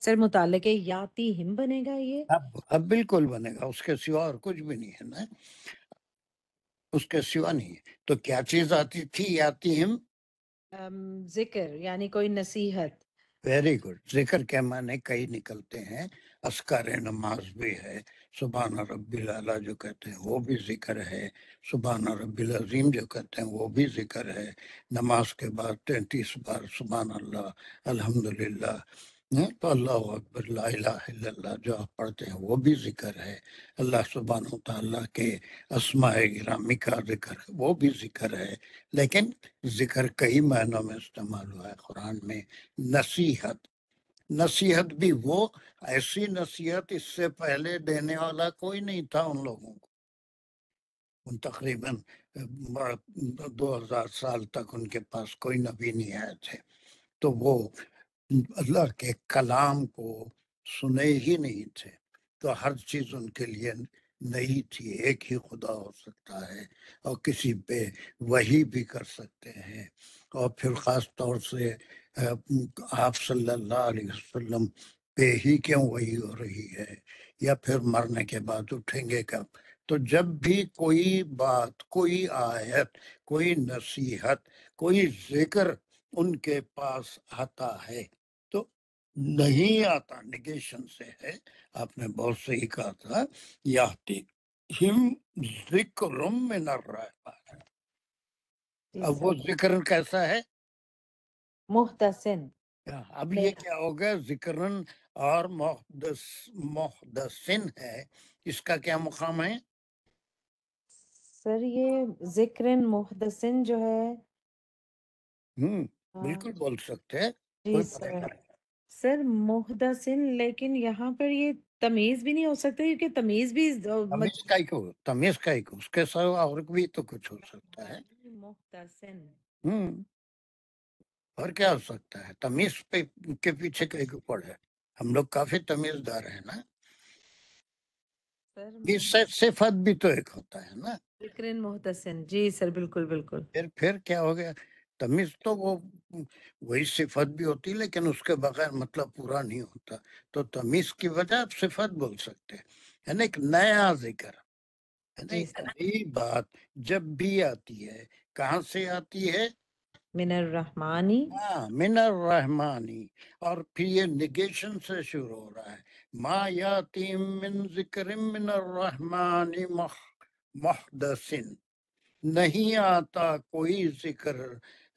Speaker 7: سر متعلق یاتیہم بنے گا یہ؟
Speaker 2: اب بالکل بنے گا، اس کے سوا اور کچھ بھی نہیں ہے نا، اس کے سوا نہیں ہے، تو کیا چیز آتی تھی؟ یاتیہم،
Speaker 7: ذکر یعنی کوئی نصیحت۔
Speaker 2: ویری گڈ، ذکر کے معنی کئی نکلتے ہیں، اذکار نماز بھی ہے، سبحان ربی الاعلیٰ جو کہتے ہیں وہ بھی ذکر ہے، سبحان ربی العظیم جو کہتے ہیں وہ بھی ذکر ہے، نماز کے بعد 33 بار سبحان اللہ، الحمدللہ، تو اللہ اکبر، لا الہ الا اللہ جو آپ پڑھتے ہیں وہ بھی ذکر ہے، اللہ سبحانہ وتعالیٰ کے اسماء گرامی کا ذکر ہے وہ بھی ذکر ہے، لیکن ذکر کئی معنوں میں استعمال ہوا ہے قرآن میں۔ نصیحت، نصیحت بھی وہ ایسی نصیحت اس سے پہلے دینے والا کوئی نہیں تھا ان لوگوں کو، ان تقریباً 2000 سال تک ان کے پاس کوئی نبی نہیں آئے تھے، تو وہ اللہ کے کلام کو سنے ہی نہیں تھے، تو ہر چیز ان کے لیے نئی تھی. ایک ہی خدا ہو سکتا ہے اور کسی پہ وحی بھی کر سکتے ہیں. اور پھر خاص طور سے آپ صلی اللہ علیہ وسلم پہ ہی کیوں وحی ہو رہی ہے، یا پھر مرنے کے بعد اٹھیں گے کب؟ تو جب بھی کوئی بات، کوئی آیت، کوئی نصیحت، کوئی ذکر ان کے پاس آتا ہے تو نہیں آتا، نگیشن سے ہے. آپ نے بہت صحیح کہا تھا، یاتیہم ذکر من الرحمن. اب وہ ذکر کیسا ہے؟
Speaker 7: محدثن.
Speaker 2: اب یہ کیا ہوگا؟ ذکرن اور محدثن ہے، اس کا کیا مقام ہے؟
Speaker 7: سر یہ ذکرن محدثن جو ہے،
Speaker 2: بالکل بول سکتے ہیں،
Speaker 7: جی
Speaker 2: کوئی
Speaker 7: سر.
Speaker 2: پریشانی نہیں.
Speaker 7: سر محدثن، لیکن یہاں پر یہ تمیز بھی نہیں ہو سکتا، کیونکہ تمیز بھی
Speaker 2: تمیز کا ہی کو، تمیز کا ہی کو، اس کے سوا اور بھی تو کچھ ہو سکتا ہے.
Speaker 7: محدثن.
Speaker 2: اور کیا ہو سکتا ہے؟ تمیز کے پیچھے کہیں کو پڑے. ہم لوگ کافی تمیزدار ہیں نا.
Speaker 7: سر
Speaker 2: اس سے صفت بھی تو ایک ہوتا ہے نا.
Speaker 7: ذکرن محدثن، جی سر، بالکل بالکل.
Speaker 2: پھر کیا ہو گیا؟ تمیز تو وہی صفت بھی ہوتی، لیکن اس کے بغیر مطلب پورا نہیں ہوتا. تو تمیز کی وجہ آپ صفت بول سکتے ہیں، یعنی ایک نیا ذکر ہے نا. ایک نئی بات جب بھی آتی ہے، کہاں سے آتی ہے؟
Speaker 7: من الرحمانی.
Speaker 2: من الرحمانی. اور پھر یہ نگیشن سے شروع ہو رہا ہے، ما یاتیم من ذکر من الرحمن محدثن. نہیں آتا کوئی ذکر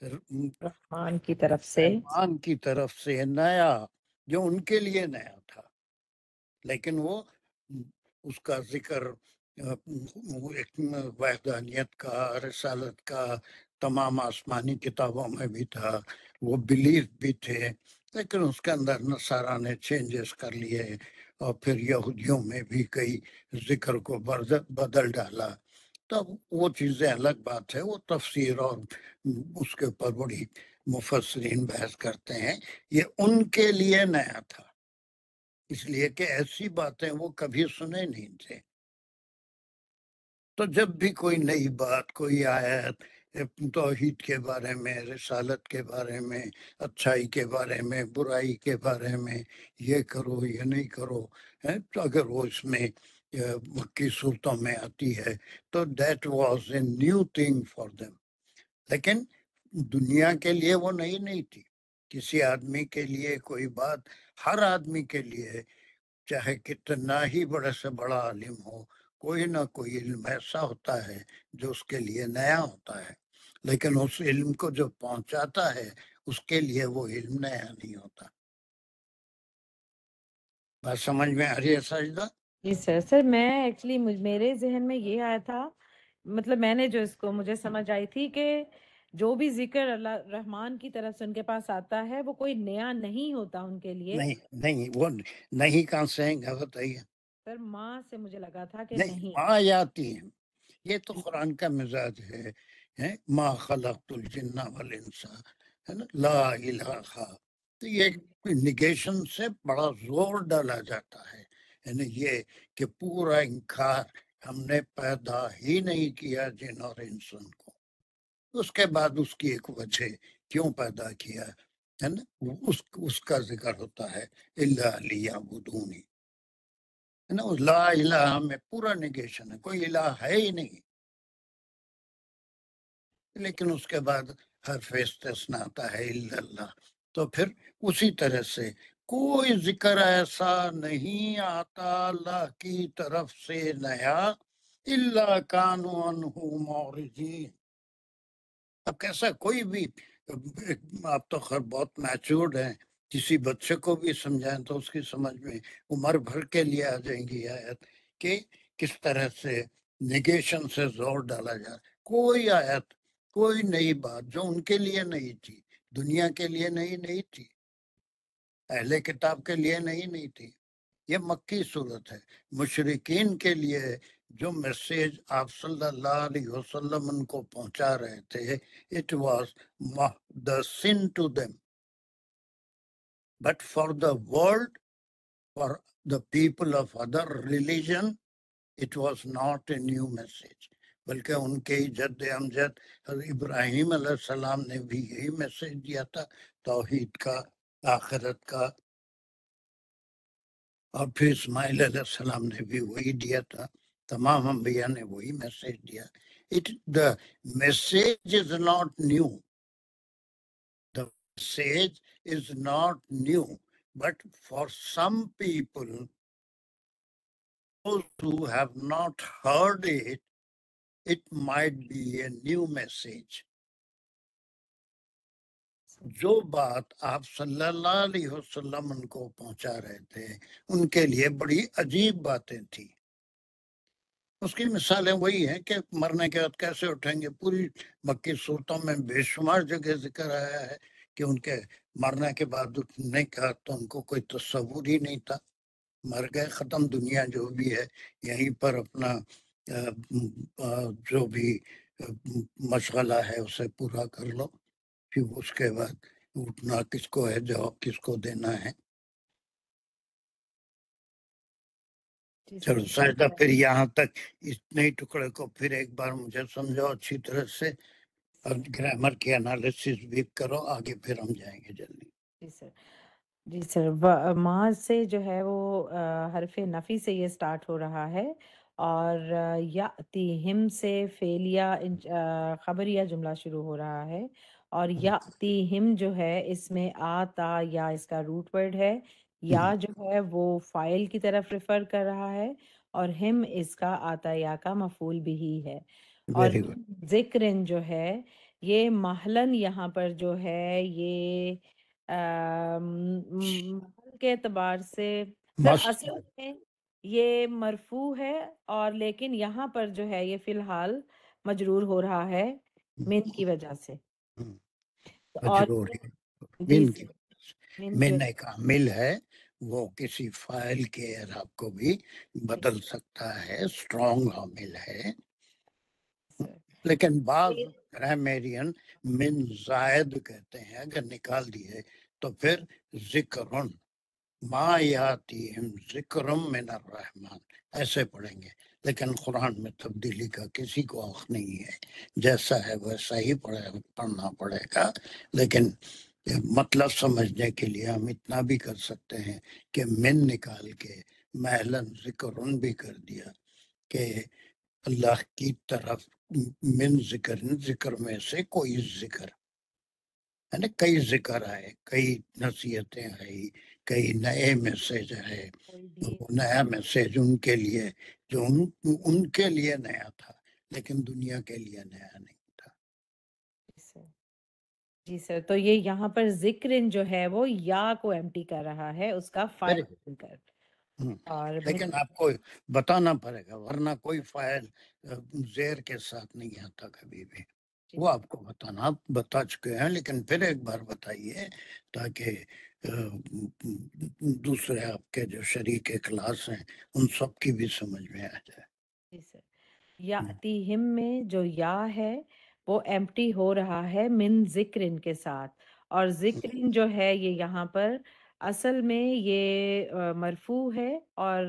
Speaker 7: رحمان کی طرف سے،
Speaker 2: رحمان کی طرف سے نیا، جو ان کے لیے نیا تھا، لیکن وہ اس کا ذکر وحدانیت کا، رسالت کا تمام آسمانی کتابوں میں بھی تھا، وہ بلیف بھی تھے، لیکن اس کے اندر نصارہ نے چینجز کر لیے، اور پھر یہودیوں میں بھی کئی ذکر کو بدل ڈالا. تب وہ چیزیں الگ بات ہے، وہ تفسیر اور اس کے اوپر بڑی مفسرین بحث کرتے ہیں. یہ ان کے لیے نیا تھا، اس لیے کہ ایسی باتیں وہ کبھی سنے نہیں تھے. تو جب بھی کوئی نئی بات، کوئی آیت توحید کے بارے میں، رسالت کے بارے میں، اچھائی کے بارے میں، برائی کے بارے میں، یہ کرو یہ نہیں کرو، تو اگر وہ اس میں مکی صورتوں میں آتی ہے تو that was a new thing for them. لیکن دنیا کے لیے وہ نہیں تھی. کسی آدمی کے لیے کوئی بات، ہر آدمی کے لیے، چاہے کتنا ہی بڑے سے بڑا عالم ہو، کوئی نہ کوئی علم ایسا ہوتا ہے جو اس کے لیے نیا ہوتا ہے، لیکن اس علم کو جو پہنچاتا ہے اس کے لیے وہ علم نیا نہیں ہوتا. بات سمجھ میں آ رہی ہے ساجدہ؟
Speaker 7: جی سر. سر میں ایکچولی میرے ذہن میں یہ آیا تھا، مطلب میں نے جو اس کو مجھے سمجھ آئی تھی کہ جو بھی ذکر اللہ رحمان کی طرف سے ان کے پاس آتا ہے وہ کوئی نیا نہیں ہوتا ان کے لیے.
Speaker 2: نہیں وہ نہیں کہاں سے آئیں گا بتائیے؟
Speaker 7: سر ماں سے مجھے لگا تھا کہ
Speaker 2: نہیں، ماں آتی ہیں، یہ تو قرآن کا مزاج ہے. ما خلقت الجن والانس، ہے نا، لا الہ. تو یہ نگیشن سے بڑا زور ڈالا جاتا ہے، یعنی یہ کہ پورا انکار، ہم نے پیدا ہی نہیں کیا جن اور انسان کو. اس کے بعد اس کی ایک وجہ کیوں پیدا کیا ہے نا، اس کا ذکر ہوتا ہے، الا لیعبدونی، ہے نا. لا الہ میں پورا نگیشن ہے، کوئی الہ ہے ہی نہیں. لیکن اس کے بعد حرف استثناء آتا ہے، الا اللہ. تو پھر اسی طرح سے کوئی ذکر ایسا نہیں آتا اللہ کی طرف سے نیا، الا کانوا عنہ معرضین. اب کیسا کوئی بھی، آپ تو خیر بہت میچورڈ ہیں، کسی بچے کو بھی سمجھائیں تو اس کی سمجھ میں عمر بھر کے لیے آ جائیں گی آیت کہ کس طرح سے نگیشن سے زور ڈالا جائے. کوئی آیت، کوئی نئی بات جو ان کے لیے نہیں تھی، دنیا کے لیے نہیں تھی، اہل کتاب کے لیے نہیں تھی. یہ مکی صورت ہے. مشرکین کے لیے جو میسیج آپ صلی اللہ علیہ وسلم ان کو پہنچا رہے تھے، it was محدث to them, but for the world For the people of other religion, it was not a new message. بلکہ ان کے جد امجد حضرت ابراہیم علیہ السلام نے بھی یہی میسج دیا تھا، توحید کا، آخرت کا، اور پھر اسماعیل علیہ السلام نے بھی وہی دیا تھا، تمام انبیاء نے وہی میسج دیا. The message is not new. The message is not new. But for some people, those who have not heard it, it might be a new message. جو بات آپ صلی اللہ علیہ وسلم ان کو پہنچا رہے تھے ان کے لیے بڑی عجیب باتیں تھیں. اس کی مثالیں وہی ہیں کہ مرنے کے بعد کیسے اٹھیں گے. پوری مکی صورتوں میں بے شمار جگہ ذکر آیا ہے کہ ان کے مرنے کے بعد اٹھنے کا تو ان کو کوئی تصور ہی نہیں تھا. مر گئے، ختم، دنیا جو بھی ہے یہیں پر اپنا جو بھی مشغلہ ہے اسے پورا کر لو، پھر اس کے بعد اٹھنا کس کو ہے، جواب کس کو دینا ہے. چلو سجدہ پھر یہاں تک اتنے ٹکڑے کو پھر ایک بار مجھے سمجھو اچھی طرح سے، اور گرامر کی انالیسس بھی کرو، آگے پھر ہم جائیں گے جلدی.
Speaker 7: جی سر. جی سر، ما سے جو ہے وہ حرف نفی سے یہ سٹارٹ ہو رہا ہے، اور یاتیہم سے فعلیہ خبریہ جملہ شروع ہو رہا ہے، اور یاتیہم جو ہے اس میں آتا یا اس کا روٹ ورڈ ہے، یا جو ہے وہ فائل کی طرف ریفر کر رہا ہے، اور ہم اس کا آتا یا کا مفعول بھی ہے. اور
Speaker 2: ویری گڈ.
Speaker 7: ذکرن جو ہے یہ محلن یہاں پر جو ہے یہ محل کے اعتبار سے سر اصل میں یہ مرفوع ہے، اور لیکن یہاں پر جو ہے یہ فی الحال مجرور ہو رہا ہے من کی وجہ سے. اور جی
Speaker 2: من کی
Speaker 7: من کی
Speaker 2: من
Speaker 7: وجہ
Speaker 2: ایک عامل ہے، وہ کسی فائل کے اعراب کو بھی بدل سکتا ہے، اسٹرانگ عامل ہے.
Speaker 7: سے.
Speaker 2: لیکن بعض گرامیرین من زائد کہتے ہیں، اگر نکال دیے تو پھر ذکرن ما یاتیہم ذکرم من الرحمن ایسے پڑھیں گے. لیکن قرآن میں تبدیلی کا کسی کو حق نہیں ہے، جیسا ہے ویسا ہی پڑھنا پڑے گا. لیکن مطلب سمجھنے کے لیے ہم اتنا بھی کر سکتے ہیں کہ من نکال کے محلن ذکرن بھی کر دیا کہ اللہ کی طرف من ذکر میں سے کوئی ذکر، یعنی کئی ذکر آئے، کئی نصیحتیں آئی، کئی نئے میسج آئے.
Speaker 7: کوئی بھی
Speaker 2: وہ نیا میسج ان کے لیے جو ان کے لیے نیا تھا، لیکن دنیا کے لیے نیا نہیں تھا.
Speaker 7: جی سر، تو یہ یہاں پر ذکرن جو ہے وہ یا کو ایمٹی کر رہا ہے، اس کا فائل کر. اور
Speaker 2: لیکن آپ کو بتانا پڑے گا، ورنہ کوئی فائل زیر کے ساتھ نہیں آتا کبھی بھی. وہ آپ کو بتانا، آپ بتا چکے ہیں، لیکن پھر ایک بار بتائیے تاکہ دوسرے آپ کے جو شریک کلاس ہیں ان سب کی بھی سمجھ میں آ جائے.
Speaker 7: جی سر، یاتیہم میں جو یا ہے وہ ایمپٹی ہو رہا ہے من ذکرن کے ساتھ، اور ذکرن جو ہے یہ یہاں پر اصل میں یہ مرفوع ہے اور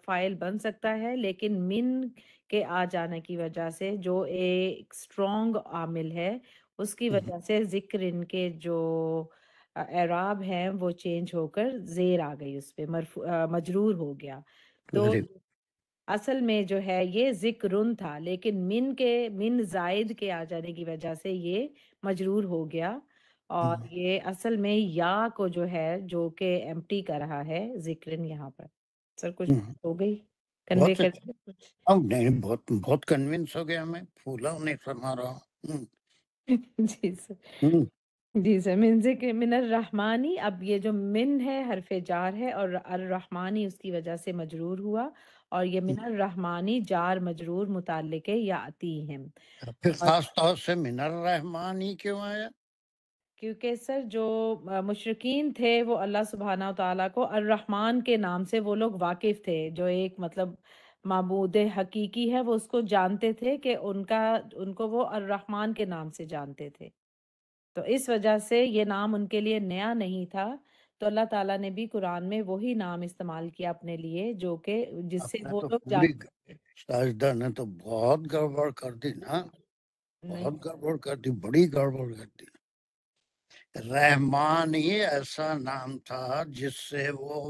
Speaker 7: فائل بن سکتا ہے، لیکن من کے آ جانے کی وجہ سے جو ایک اسٹرانگ عامل ہے اس کی وجہ سے ذکرن کے جو اعراب ہیں وہ چینج ہو کر زیر آ گئی، اس پہ مجرور ہو گیا. تو اصل میں جو ہے یہ ذکرن تھا، لیکن من زائد کے آ جانے کی وجہ سے یہ مجرور ہو گیا، اور یہ اصل میں یا کو جو ہے جو کہ ایمٹی کر رہا ہے ذکرن یہاں پر. سر کچھ ہو گئی کنوے کر
Speaker 2: نہیں، بہت کنوینس ہو گیا، میں پھولا نہیں فرما رہا ہوں.
Speaker 7: جی سر. جی سر، من ذکر من الرحمانی، اب یہ جو من ہے حرف جار ہے، اور الرحمانی اس کی وجہ سے مجرور ہوا، اور یہ من الرحمانی جار مجرور متعلق ہے یاتیہم.
Speaker 2: پھر خاص طور سے من الرحمانی کیوں آیا؟
Speaker 7: کیونکہ سر جو مشرکین تھے وہ اللہ سبحانہ و تعالیٰ کو الرحمن کے نام سے وہ لوگ واقف تھے، جو ایک مطلب معبود حقیقی ہے وہ اس کو جانتے تھے کہ ان کو وہ الرحمن کے نام سے جانتے تھے. تو اس وجہ سے یہ نام ان کے لیے نیا نہیں تھا، تو اللہ تعالیٰ نے بھی قرآن میں وہی نام استعمال کیا اپنے لیے جو کہ جس سے
Speaker 2: اپنے
Speaker 7: وہ
Speaker 2: تو
Speaker 7: لوگ
Speaker 2: پوری
Speaker 7: جانتے
Speaker 2: ساجدہ نے تو بہت گڑبڑ کر دی نا،
Speaker 7: نہیں
Speaker 2: بہت گڑبڑ کر دی، بڑی گڑبڑ کر دی۔ رحمان ہی ایسا نام تھا جس سے وہ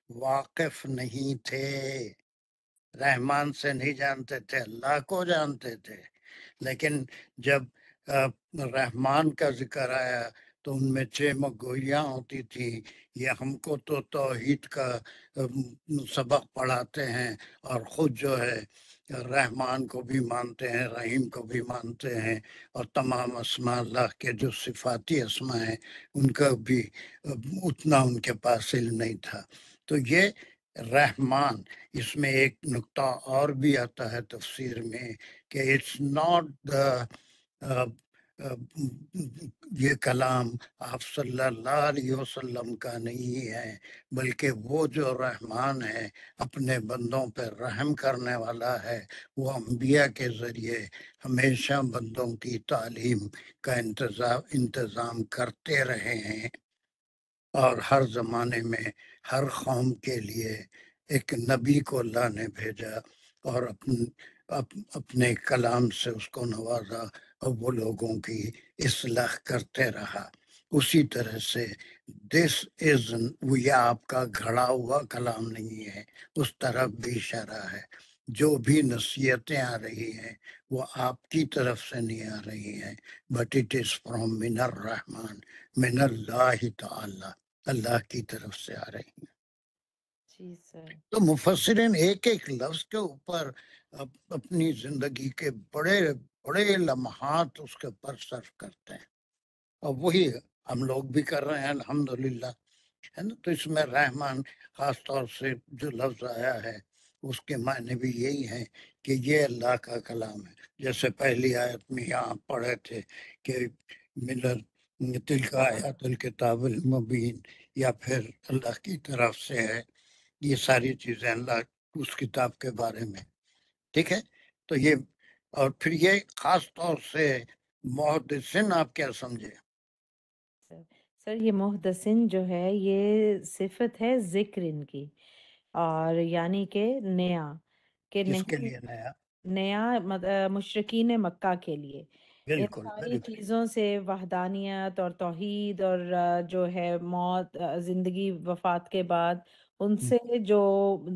Speaker 2: واقف نہیں تھے، رحمان سے نہیں جانتے تھے، اللہ کو جانتے تھے، لیکن جب رحمان کا ذکر آیا تو ان میں چیمک گوئیاں ہوتی تھیں۔ یہ ہم کو تو توحید کا سبق پڑھاتے ہیں اور خود جو ہے رحمان کو بھی مانتے ہیں، رحیم کو بھی مانتے ہیں، اور تمام اسماء اللہ کے جو صفاتی اسماء ہیں ان کا بھی اتنا ان کے پاس علم نہیں تھا۔ تو یہ رحمان، اس میں ایک نقطہ اور بھی آتا ہے تفسیر میں کہ اٹس ناٹ یہ کلام آپ صلی اللہ علیہ وسلم کا نہیں ہے، بلکہ وہ جو رحمان ہے اپنے بندوں پر رحم کرنے والا ہے، وہ انبیاء کے ذریعے ہمیشہ بندوں کی تعلیم کا انتظام کرتے رہے ہیں، اور ہر زمانے میں ہر قوم کے لیے ایک نبی کو اللہ نے بھیجا اور اپنے کلام سے اس کو نوازا اور وہ لوگوں کی اصلاح کرتے رہا۔ اسی طرح سے دس از یہ آپ کا گھڑا ہوا کلام نہیں ہے، اس طرف بھی اشارہ ہے۔ جو بھی نصیحتیں آ رہی ہیں وہ آپ کی طرف سے نہیں آ رہی ہیں، بٹ اٹ از فرام من الرحمن، من اللہ تعالی، اللہ کی طرف سے آ رہی ہیں۔
Speaker 7: جی سر
Speaker 2: تو مفسرین ایک ایک لفظ کے اوپر اپنی زندگی کے بڑے بڑے لمحات اس کے اوپر صرف کرتے ہیں، اور وہی ہم لوگ بھی کر رہے ہیں الحمدللہ، ہے نا۔ تو اس میں رحمان خاص طور سے جو لفظ آیا ہے اس کے معنی بھی یہی ہیں کہ یہ اللہ کا کلام ہے۔ جیسے پہلی آیت میں یہاں پڑھے تھے کہ ملل تلک آیات الکتاب المبین، یا پھر اللہ کی طرف سے ہے، یہ ساری چیزیں اللہ اس کتاب کے بارے میں، ٹھیک ہے۔ تو یہ، اور پھر یہ خاص طور سے محدثین آپ کیا سمجھے؟
Speaker 7: سر یہ محدثین جو ہے یہ صفت ہے ذکر ان کی، اور یعنی کہ نیا، کہ
Speaker 2: کس کے
Speaker 7: نہیں
Speaker 2: لیے نیا؟
Speaker 7: نیا مشرکین مکہ کے لیے ان
Speaker 2: بالکل،
Speaker 7: ساری چیزوں سے، وحدانیت اور توحید اور جو ہے موت، زندگی وفات کے بعد، ان سے جو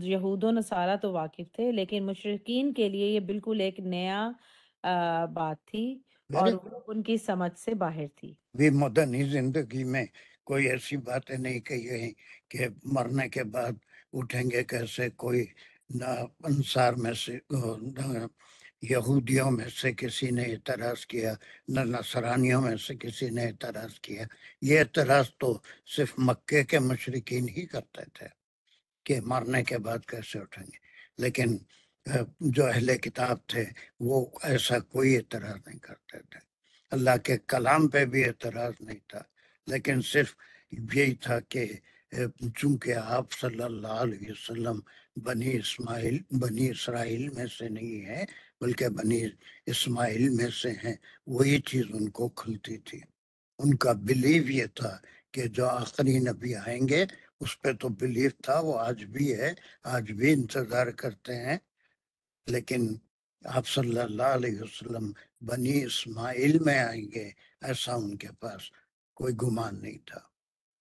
Speaker 7: یہود و نصارہ تو واقف تھے، لیکن مشرکین کے لیے یہ بالکل ایک نیا بات تھی اور وہ ان کی سمجھ سے باہر تھی۔
Speaker 2: بھی مدنی زندگی میں کوئی ایسی باتیں نہیں کہی گئی کہ مرنے کے بعد اٹھیں گے کیسے، کوئی نہ انصار میں سے نہ یہودیوں میں سے کسی نے اعتراض کیا، نہ نصرانیوں میں سے کسی نے اعتراض کیا۔ یہ اعتراض تو صرف مکے کے مشرکین ہی کرتے تھے کہ مرنے کے بعد کیسے اٹھیں گے، لیکن جو اہل کتاب تھے وہ ایسا کوئی اعتراض نہیں کرتے تھے۔ اللہ کے کلام پہ بھی اعتراض نہیں تھا، لیکن صرف یہی تھا کہ چونکہ آپ صلی اللہ علیہ وسلم بنی اسرائیل میں سے نہیں ہیں بلکہ بنی اسماعیل میں سے ہیں، وہی چیز ان کو کھلتی تھی۔ ان کا بلیو یہ تھا کہ جو آخری نبی آئیں گے اس پہ تو بلیو تھا، وہ آج بھی ہے، آج بھی انتظار کرتے ہیں، لیکن آپ صلی اللہ علیہ وسلم بنی اسماعیل میں آئیں گے ایسا ان کے پاس کوئی گمان نہیں تھا،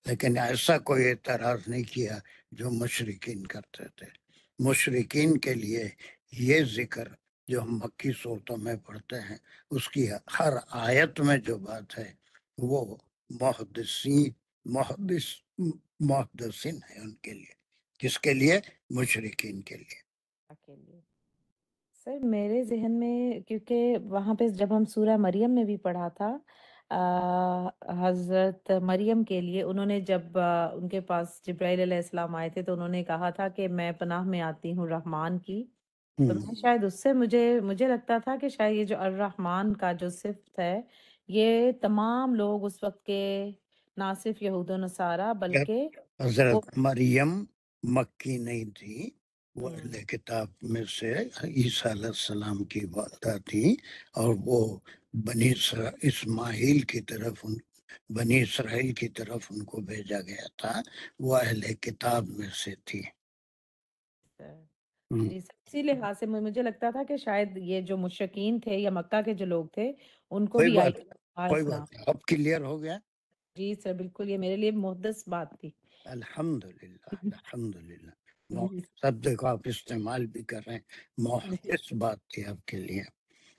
Speaker 2: لیکن ایسا کوئی اعتراض نہیں کیا جو مشرکین کرتے تھے۔ مشرکین کے لیے یہ ذکر جو ہم مکی صورتوں میں پڑھتے ہیں اس کی ہر آیت میں جو بات ہے وہ محدثین ہے ان کے لیے۔ کس کے لیے؟ مشرکین کے لیے۔
Speaker 7: سر میرے ذہن میں، کیونکہ وہاں پہ جب ہم سورہ مریم میں بھی پڑھا تھا، حضرت مریم کے لیے انہوں نے جب ان کے پاس جبرائیل علیہ السلام آئے تھے تو انہوں نے کہا تھا کہ میں پناہ میں آتی ہوں رحمان کی، تو میں شاید اس سے مجھے لگتا تھا کہ شاید یہ جو الرحمن کا جو صفت ہے یہ تمام لوگ اس وقت کے، نہ صرف یہود و نصارہ بلکہ
Speaker 2: حضرت مریم مکی نہیں تھی، وہ اہل کتاب میں سے عیسیٰ علیہ السلام کی والدہ تھی، اور وہ بنی اسماعیل کی طرف بنی اسرائیل کی طرف ان کو بھیجا گیا تھا، وہ اہل کتاب میں سے تھی۔
Speaker 7: جی سر، اسی لحاظ سے مجھے لگتا تھا کہ شاید یہ جو مشرکین تھے یا مکہ کے جو لوگ تھے ان کو
Speaker 2: کوئی
Speaker 7: بھی
Speaker 2: بات
Speaker 7: آئے
Speaker 2: کوئی
Speaker 7: اسلام۔
Speaker 2: بات نہیں، اب کلیئر ہو گیا۔
Speaker 7: جی سر بالکل، یہ میرے لیے محدث بات تھی۔
Speaker 2: الحمدللہ الحمدللہ،
Speaker 7: جی
Speaker 2: محدث دیکھو آپ استعمال بھی کر رہے ہیں،
Speaker 7: جی
Speaker 2: محدث بات تھی آپ کے لیے۔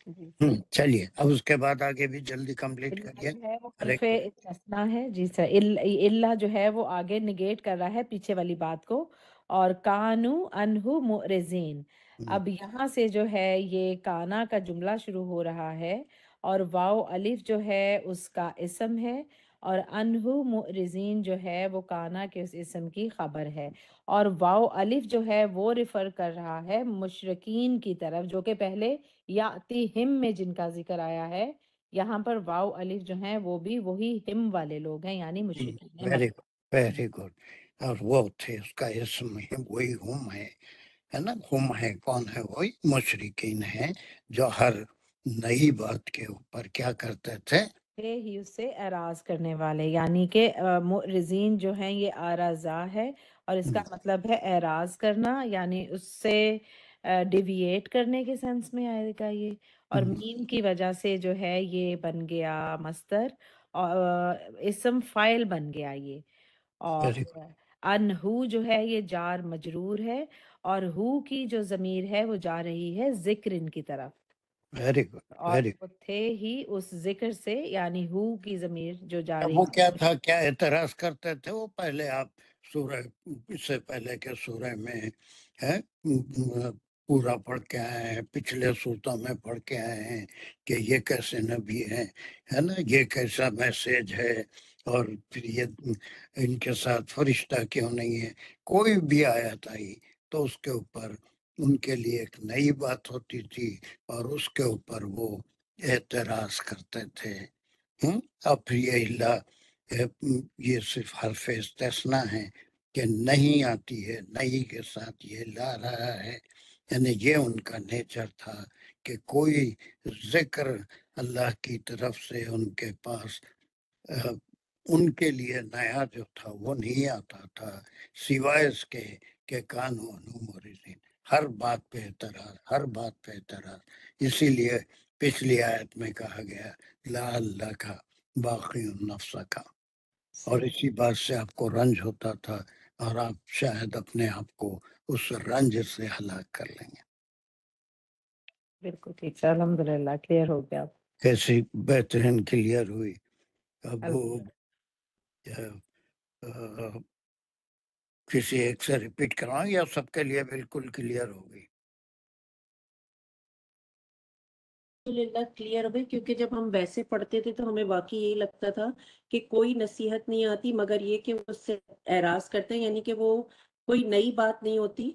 Speaker 7: جی
Speaker 2: چلیے اب اس کے بعد آگے بھی جلدی کمپلیٹ
Speaker 7: اللہ
Speaker 2: کریے۔
Speaker 7: جو ہے وہ
Speaker 2: ارے
Speaker 7: حرف استثناء ہے۔ جی سر، اللہ جو ہے وہ آگے نگیٹ کر رہا ہے پیچھے والی بات کو، اور کانو انہو معرضین۔ اب یہاں سے جو ہے یہ کانا کا جملہ شروع ہو رہا ہے، اور واو الف جو ہے اس کا اسم ہے، اور انہو معرضین جو ہے وہ کانا کے اس اسم کی خبر ہے، اور واو الف جو ہے وہ ریفر کر رہا ہے مشرکین کی طرف، جو کہ پہلے یاتیہم میں جن کا ذکر آیا ہے، یہاں پر واو الف جو ہیں وہ بھی وہی ہم والے لوگ ہیں، یعنی مشرکین
Speaker 2: ویری
Speaker 7: مکہ۔
Speaker 2: گڈ ویری گڈ، اور وہ تھے اس کا اسم ہے، وہی ہم ہے نا، ہم ہے کون ہے؟ وہی مشرکین ہیں جو ہر نئی بات کے اوپر کیا کرتے تھے؟
Speaker 7: ہی اس سے اعراض کرنے والے، یعنی کہ معرضین جو ہیں یہ آرازہ ہے، اور اس کا مطلب ہے اعراض کرنا، یعنی اس سے ڈیویٹ کرنے کے سینس میں آئے گا یہ، اور میم کی وجہ سے جو ہے یہ بن گیا مصدر، اور اسم فاعل بن گیا یہ، اور
Speaker 2: ویری
Speaker 7: انہو جو ہے یہ جار مجرور ہے، اور ہو کی جو ضمیر ہے وہ جا رہی ہے ذکر ان کی طرف،
Speaker 2: گڈ
Speaker 7: اور
Speaker 2: ویری۔
Speaker 7: وہ تھے ہی اس ذکر سے، یعنی ہو کی ضمیر جو جا رہی
Speaker 2: وہ کیا
Speaker 7: ہے۔
Speaker 2: تھا، کیا اعتراض کرتے تھے وہ؟ پہلے آپ سورہ، اس سے پہلے کے سورہ میں ہے پورا پڑھ کے آئے ہیں، پچھلے صورتوں میں پڑھ کے آئے ہیں کہ یہ کیسے نبی ہیں، ہے نا، یہ کیسا میسج ہے، اور پھر یہ ان کے ساتھ فرشتہ کیوں نہیں ہے؟ کوئی بھی آیت آئی تو اس کے اوپر ان کے لیے ایک نئی بات ہوتی تھی، اور اس کے اوپر وہ اعتراض کرتے تھے۔ اب پھر یہ اللہ یہ صرف حرف استثناء ہے کہ نہیں آتی ہے، نہیں کے ساتھ یہ لا رہا ہے، یعنی یہ ان کا نیچر تھا کہ کوئی ذکر اللہ کی طرف سے ان کے پاس ان کے لیے نیا جو تھا وہ نہیں آتا تھا، سوائے اس کے کہ کانو معرضین، ہر بات پہ اعتراض، ہر بات پہ اعتراض۔ اسی لیے پچھلی آیت میں کہا گیا لا اللہ کا باقی النفس کا، اور اسی بات سے آپ کو رنج ہوتا تھا، اور آپ شاید اپنے آپ کو اس رنج سے ہلاک کر لیں گے۔
Speaker 7: بالکل ٹھیک ہے، الحمدللہ کلیئر ہو گیا۔
Speaker 2: کیسی بہترین کلیئر ہوئی۔ اب وہ کسی ایک سے ریپیٹ کراؤں یا سب کے لیے بالکل کلیئر ہو گئی؟
Speaker 9: الحمدللہ کلیئر ہو گئی، کیونکہ جب ہم ویسے پڑھتے تھے تو ہمیں واقعی یہی لگتا تھا کہ کوئی نصیحت نہیں آتی، مگر یہ کہ وہ اس سے اعراض کرتے ہیں، یعنی کہ وہ کوئی نئی بات نہیں ہوتی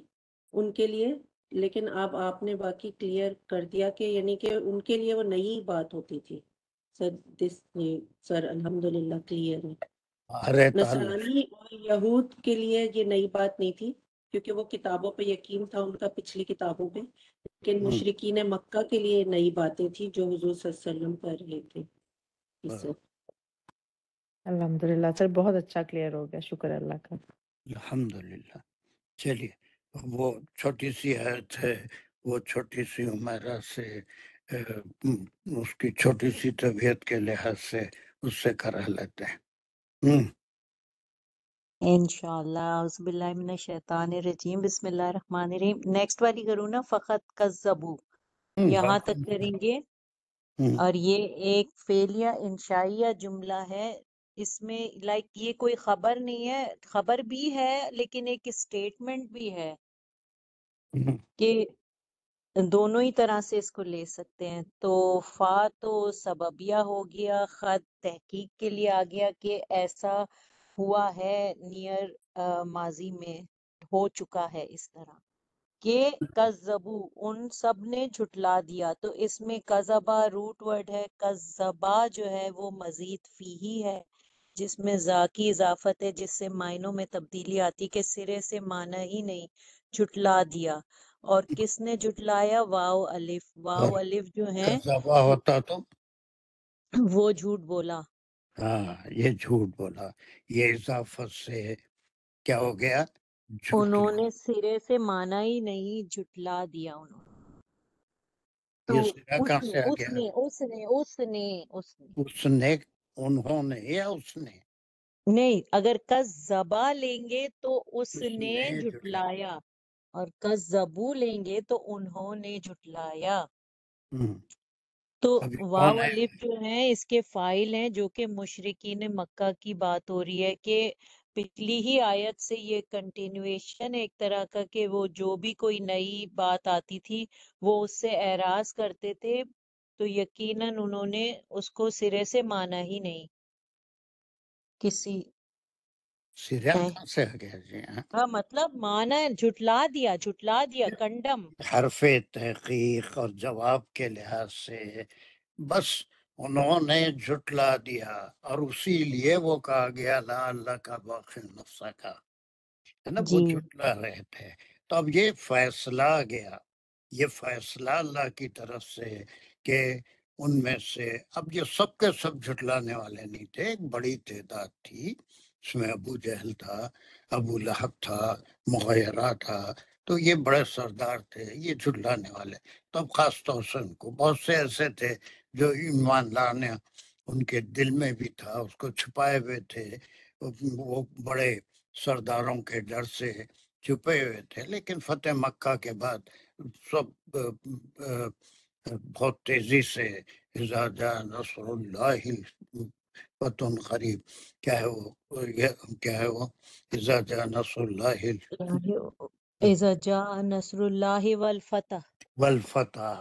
Speaker 9: ان کے لیے، لیکن اب آپ نے باقی کلیئر کر دیا کہ یعنی کہ ان کے لیے وہ نئی بات ہوتی تھی۔ سر الحمدللہ کلیئر ہے۔
Speaker 2: ارے
Speaker 9: نصرانی اور یہود کے لیے یہ نئی بات نہیں تھی، کیونکہ وہ کتابوں پہ یقین تھا ان کا، پچھلی کتابوں پہ، لیکن مشرکین مکہ کے لیے نئی باتیں تھیں جو حضور صلی اللہ علیہ وسلم کر رہے تھے۔ جی سر۔
Speaker 7: الحمدللہ سر، بہت اچھا کلیئر ہو گیا، شکر اللہ کا۔
Speaker 2: الحمدللہ۔ چلیے وہ چھوٹی سی آیت ہے، وہ چھوٹی سی عمرہ سے اس کی چھوٹی سی طبیعت کے لحاظ سے اس سے کرا لیتے ہیں۔
Speaker 8: انشاءاللہ اعوذ باللہ من الشیطان الرجیم، بسم اللہ الرحمن الرحیم۔ نیکسٹ والی کروں نا، فقط کذبو، یہاں تک کریں گے، اور یہ ایک فعلیہ انشائیہ جملہ ہے، اس میں لائک یہ کوئی خبر نہیں ہے، خبر بھی ہے لیکن ایک اسٹیٹمنٹ بھی ہے، کہ دونوں ہی طرح سے اس کو لے سکتے ہیں۔ تو فا تو سببیہ ہو گیا، خط تحقیق کے لیے آ گیا کہ ایسا ہوا ہے، نیئر ماضی میں ہو چکا ہے اس طرح، کہ کذبو ان سب نے جھٹلا دیا۔ تو اس میں کذبا روٹ ورڈ ہے، کذبا جو ہے وہ مزید فیہی ہے، جس میں ذا کی اضافت ہے، جس سے معنوں میں تبدیلی آتی کہ سرے سے معنی ہی نہیں، جھٹلا دیا۔ اور کس نے جھٹلایا؟ واو الف،
Speaker 2: اور
Speaker 8: واو الف جو ہیں
Speaker 2: کذبہ ہوتا تو
Speaker 8: وہ جھوٹ بولا،
Speaker 2: ہاں یہ جھوٹ بولا، یہ اضافت سے کیا ہو گیا؟
Speaker 8: انہوں
Speaker 2: جھٹلا۔
Speaker 8: نے سرے سے مانا ہی نہیں، جھٹلا دیا انہوں نے۔ تو
Speaker 2: یہ سرا
Speaker 8: اس
Speaker 2: کہاں
Speaker 8: نے
Speaker 2: سے آ
Speaker 8: اس
Speaker 2: گیا؟
Speaker 8: نے اس نے اس نے اس نے
Speaker 2: اس نے، انہوں نے یا اس نے؟
Speaker 8: نہیں، اگر کذبا لیں گے تو اس
Speaker 2: اس
Speaker 8: نے
Speaker 2: نے جھٹلا۔
Speaker 8: جھٹلایا، اور کذبو لیں گے تو انہوں نے جھٹلایا۔
Speaker 2: ہم،
Speaker 8: تو
Speaker 2: ابھی
Speaker 8: واو
Speaker 2: کون ہے؟
Speaker 8: الف جو ہے اس کے فائل ہیں، جو کہ مشرکین مکہ کی بات ہو رہی ہے، کہ پچھلی ہی آیت سے یہ کنٹینویشن ایک طرح کا، کہ وہ جو بھی کوئی نئی بات آتی تھی وہ اس سے اعراض کرتے تھے، تو یقیناً انہوں نے اس کو سرے سے مانا ہی نہیں کسی
Speaker 2: سرا کہاں سے آ گیا جی؟ ہاں،
Speaker 8: کا مطلب مانا ہے، جھٹلا دیا کنڈم۔
Speaker 2: حرف تحقیق اور جواب کے لحاظ سے بس انہوں نے جھٹلا دیا، اور اسی لیے وہ کہا گیا لا اللہ کا باقی نفسہ کا، ہے نا، وہ
Speaker 8: جی
Speaker 2: جھٹلا رہے تھے۔ تو اب یہ فیصلہ آ گیا، یہ فیصلہ اللہ کی طرف سے کہ ان میں سے، اب یہ سب کے سب جھٹلانے والے نہیں تھے، ایک بڑی تعداد تھی، اس میں ابو جہل تھا، ابو لہب تھا، مغیرہ تھا، تو یہ بڑے سردار تھے، یہ جھٹلانے والے۔ تو اب خاص طور سے ان کو، بہت سے ایسے تھے جو ایمان لانے ان کے دل میں بھی تھا، اس کو چھپائے ہوئے تھے، وہ بڑے سرداروں کے ڈر سے چھپے ہوئے تھے، لیکن فتح مکہ کے بعد سب بہت تیزی سے اذا جاء نصر اللہ فتح قریب، کیا ہے وہ، کیا ہے وہ، اذا جاء نصر اللہ
Speaker 8: اذا جاء نصر اللہ والفتح۔
Speaker 2: والفتح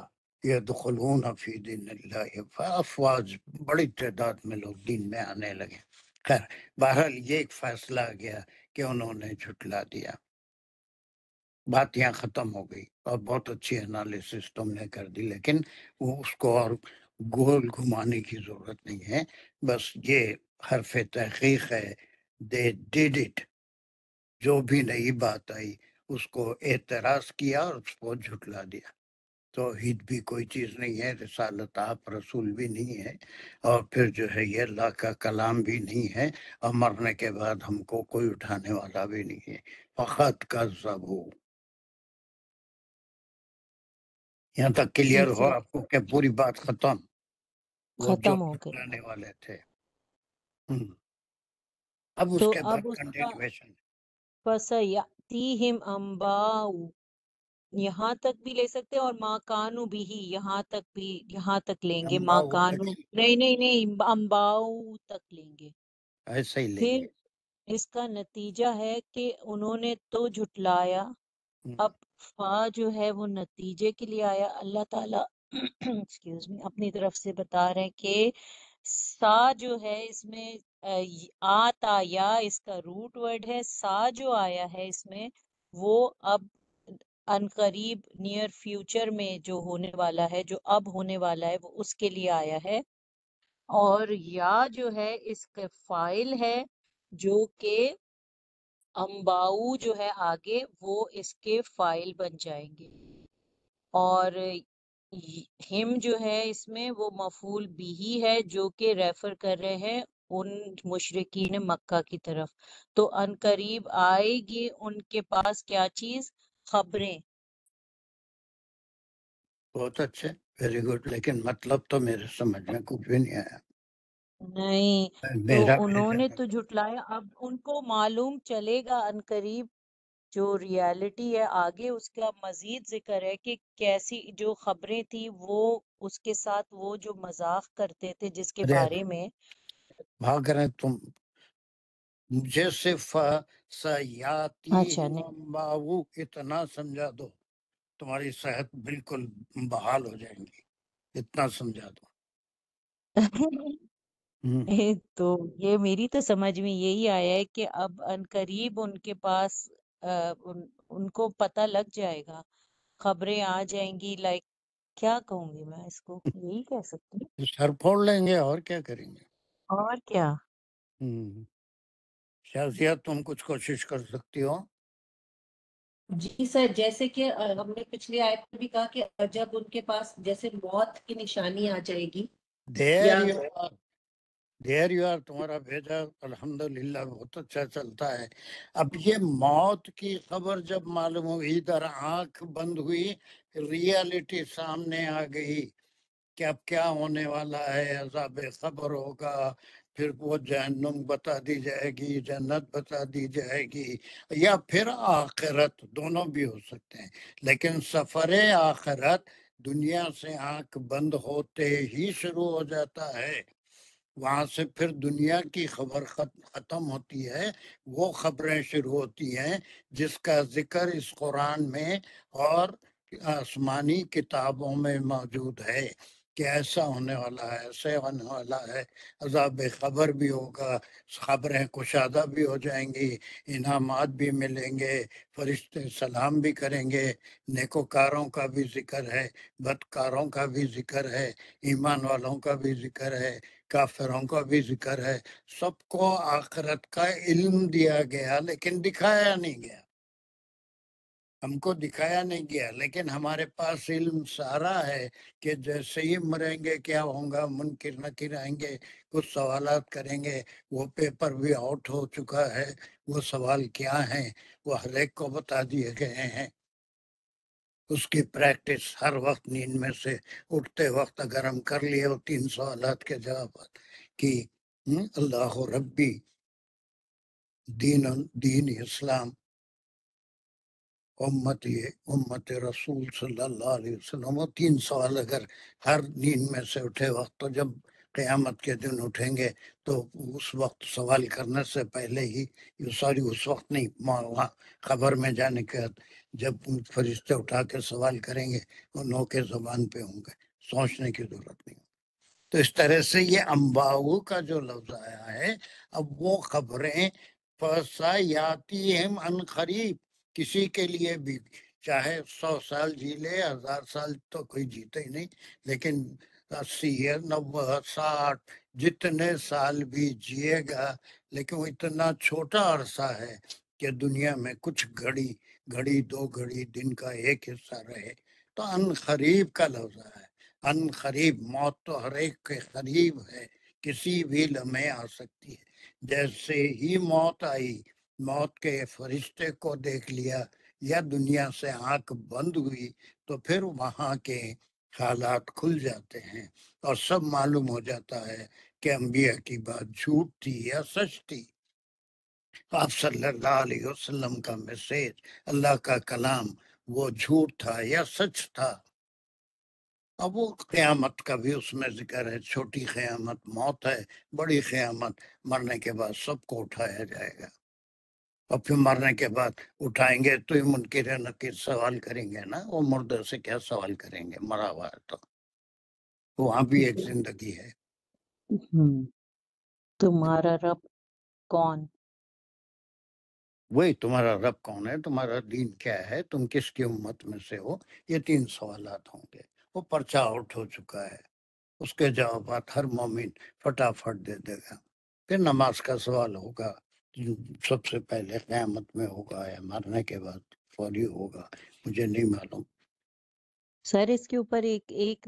Speaker 2: يدخلون فی دین اللہ افواج، بڑی تعداد میں لوگ دین میں آنے لگے۔ خیر، بہرحال یہ ایک فیصلہ آ گیا کہ انہوں نے جھٹلا دیا، بات یہاں ختم ہو گئی، اور بہت اچھی انالیسس تم نے کر دی، لیکن وہ اس کو اور گول گھمانے کی ضرورت نہیں ہے، بس یہ حرف تحقیق ہے، دے ڈیڈ اٹ، جو بھی نئی بات آئی اس کو اعتراض کیا اور اس کو جھٹلا دیا۔ توحید بھی کوئی چیز نہیں ہے، رسالت آپ رسول بھی نہیں ہے، اور پھر جو ہے یہ اللہ کا کلام بھی نہیں ہے، اور مرنے کے بعد ہم کو کوئی اٹھانے والا بھی نہیں ہے۔ فقط کذبوا، یہاں تک کلیئر ہو
Speaker 8: ایسے
Speaker 2: آپ کو کہ پوری بات ختم، وہ جو
Speaker 8: ختم ہو گئی۔
Speaker 2: جھٹلانے والے تھے۔ اب اس
Speaker 8: تو
Speaker 2: کے
Speaker 8: اب
Speaker 2: بعد
Speaker 8: اس کا
Speaker 2: کنٹینویشن۔
Speaker 8: فَسَيَأْتِيهِمْ أَنْبَاءُ، یہاں تک بھی لے سکتے ہیں، اور ماں کانو بھی، یہاں تک بھی، یہاں تک لیں گے، ماں
Speaker 2: انباؤ
Speaker 8: کانو،
Speaker 2: لگے،
Speaker 8: نہیں نہیں نہیں، امباؤ تک لیں گے۔
Speaker 2: ایسے ہی لیں
Speaker 8: پھر
Speaker 2: گے۔
Speaker 8: اس کا نتیجہ ہے کہ انہوں نے تو جھٹلایا۔ اب فا جو ہے وہ نتیجے کے لیے آیا، اللہ تعالیٰ ایکسکیوز می اپنی طرف سے بتا رہے ہیں کہ سا جو ہے اس میں آتا یا اس کا روٹ ورڈ ہے، سا جو آیا ہے اس میں وہ اب عنقریب نیئر فیوچر میں جو ہونے والا ہے، جو اب ہونے والا ہے، وہ اس کے لیے آیا ہے۔ اور یا جو ہے اس کا فائل ہے، جو کہ امباؤ جو ہے آگے وہ اس کے فائل بن جائیں گے، اور ہم جو ہے اس میں وہ مفعول بھی ہے، جو کہ ریفر کر رہے ہیں ان مشرکین مکہ کی طرف۔ تو ان قریب آئے گی ان کے پاس کیا چیز؟ خبریں۔
Speaker 2: بہت اچھے، ویری گڈ، لیکن مطلب تو میرے سمجھ میں کچھ بھی نہیں آیا۔
Speaker 8: نہیں، تو
Speaker 2: میرا
Speaker 8: انہوں نے
Speaker 2: بھیجا
Speaker 8: تو جھٹلایا، اب ان کو معلوم چلے گا ان قریب جو ریالٹی ہے آگے، اس کا مزید ذکر ہے کہ کیسی جو خبریں تھی وہ اس کے ساتھ وہ جو مذاق کرتے تھے جس کے
Speaker 2: ارے
Speaker 8: بارے میں۔
Speaker 2: بھاگ رہے تم، مجھے صرف
Speaker 8: اچھا
Speaker 2: سیاتیہم
Speaker 8: نہیں
Speaker 2: انباؤ اتنا سمجھا دو، تمہاری صحت بالکل بحال ہو جائیں گی، اتنا سمجھا دو۔ ہم،
Speaker 8: تو یہ میری تو سمجھ میں یہی آیا ہے کہ اب ان قریب ان کے پاس ان کو پتہ لگ جائے گا، خبریں آ جائیں گی، لائک کیا کہوں گی میں اس کو، یہی کہہ سکتی ہوں۔
Speaker 2: سر پھوڑ لیں گے اور کیا کریں گے۔
Speaker 8: اور کیا؟
Speaker 2: شازیہ تم کچھ کوشش کر سکتی ہو؟
Speaker 9: جی سر، جیسے کہ ہم نے پچھلی آیت میں بھی کہا کہ جب ان کے پاس جیسے موت کی نشانی آ جائے گی،
Speaker 2: دیر
Speaker 9: یا
Speaker 2: یو آر، دیر یو آر، تمہارا بھیجا الحمدللہ بہت اچھا چلتا ہے. اب یہ موت کی خبر جب معلوم ہوئی، ادھر آنکھ بند ہوئی، ریالٹی سامنے آ گئی کہ اب کیا ہونے والا ہے. عذاب خبر ہوگا، پھر وہ جہنم بتا دی جائے گی، جنت بتا دی جائے گی، یا پھر آخرت، دونوں بھی ہو سکتے ہیں. لیکن سفر آخرت دنیا سے آنکھ بند ہوتے ہی شروع ہو جاتا ہے. وہاں سے پھر دنیا کی خبر ختم ہوتی ہے، وہ خبریں شروع ہوتی ہیں جس کا ذکر اس قرآن میں اور آسمانی کتابوں میں موجود ہے کہ ایسا ہونے والا ہے، ایسے ہونے والا ہے. عذاب خبر بھی ہوگا، خبریں کشادہ بھی ہو جائیں گی، انعامات بھی ملیں گے، فرشتے سلام بھی کریں گے. نیکوکاروں کا بھی ذکر ہے، بدکاروں کا بھی ذکر ہے، ایمان والوں کا بھی ذکر ہے، کافروں کا بھی ذکر ہے. سب کو آخرت کا علم دیا گیا لیکن دکھایا نہیں گیا. ہم کو دکھایا نہیں گیا، لیکن ہمارے پاس علم سارا ہے کہ جیسے ہی مریں گے کیا ہوگا. منکر نکیر آئیں گے، کچھ سوالات کریں گے. وہ پیپر بھی آؤٹ ہو چکا ہے، وہ سوال کیا ہیں وہ ہر ایک کو بتا دیے گئے ہیں. اس کی پریکٹس ہر وقت نیند میں سے اٹھتے وقت اگر ہم کر لیے وہ 3 سوالات کے جوابات کہ اللہ ربی، دین اسلام، امت رسول صلی اللہ علیہ وسلم. وہ 3 سوال اگر ہر نیند میں سے اٹھے وقت، تو جب قیامت کے دن اٹھیں گے تو اس وقت سوال کرنے سے پہلے ہی، سوری اس وقت نہیں، وہاں خبر میں جانے کے بعد جب فرشتے اٹھا کے سوال کریں گے وہ نو کے زبان پہ ہوں گے، سوچنے کی ضرورت نہیں. تو اس طرح سے یہ انباؤ کا جو لفظ آیا ہے، اب وہ خبریں فَسَيَأْتِيهِمْ عَنْ قَرِيب، کسی کے لیے بھی چاہے 100 سال جی لے، 1000 سال تو کوئی جیتے ہی نہیں، لیکن 80 90 60 جتنے سال بھی جیے گا، لیکن وہ اتنا چھوٹا عرصہ ہے کہ دنیا میں کچھ گھڑی 2 گھڑی دن کا ایک حصہ رہے. تو ان قریب کا لفظ ہے. ان قریب، موت تو ہر ایک کے قریب ہے، کسی بھی لمحے آ سکتی ہے. جیسے ہی موت آئی، موت کے فرشتے کو دیکھ لیا یا دنیا سے آنکھ بند ہوئی، تو پھر وہاں کے حالات کھل جاتے ہیں اور سب معلوم ہو جاتا ہے کہ انبیاء کی بات جھوٹ تھی یا سچ تھی. آپ صلی اللہ علیہ وسلم کا میسیج، اللہ کا کلام، وہ جھوٹ تھا یا سچ تھا. اب وہ قیامت کا بھی اس میں ذکر ہے. چھوٹی قیامت موت ہے، بڑی قیامت مرنے کے بعد سب کو اٹھایا جائے گا. اور پھر مرنے کے بعد اٹھائیں گے تو منکر نکیر سوال کریں گے نا، وہ مردے سے کیا سوال کریں گے، مرا ہوا ہے تو وہاں بھی ایک زندگی ہے.
Speaker 8: تمہارا رب کون؟
Speaker 2: وہی تمہارا رب کون ہے، تمہارا دین کیا ہے، تم کس کی امت میں سے ہو، یہ 3 سوالات ہوں گے. وہ پرچہ آؤٹ ہو چکا ہے، اس کے جوابات ہر مومن فٹافٹ دے دے گا. پھر نماز کا سوال ہوگا، سب سے پہلے قیامت میں ہوگا یا مرنے کے بعد فوری ہوگا، مجھے نہیں معلوم.
Speaker 8: سر اس کے اوپر ایک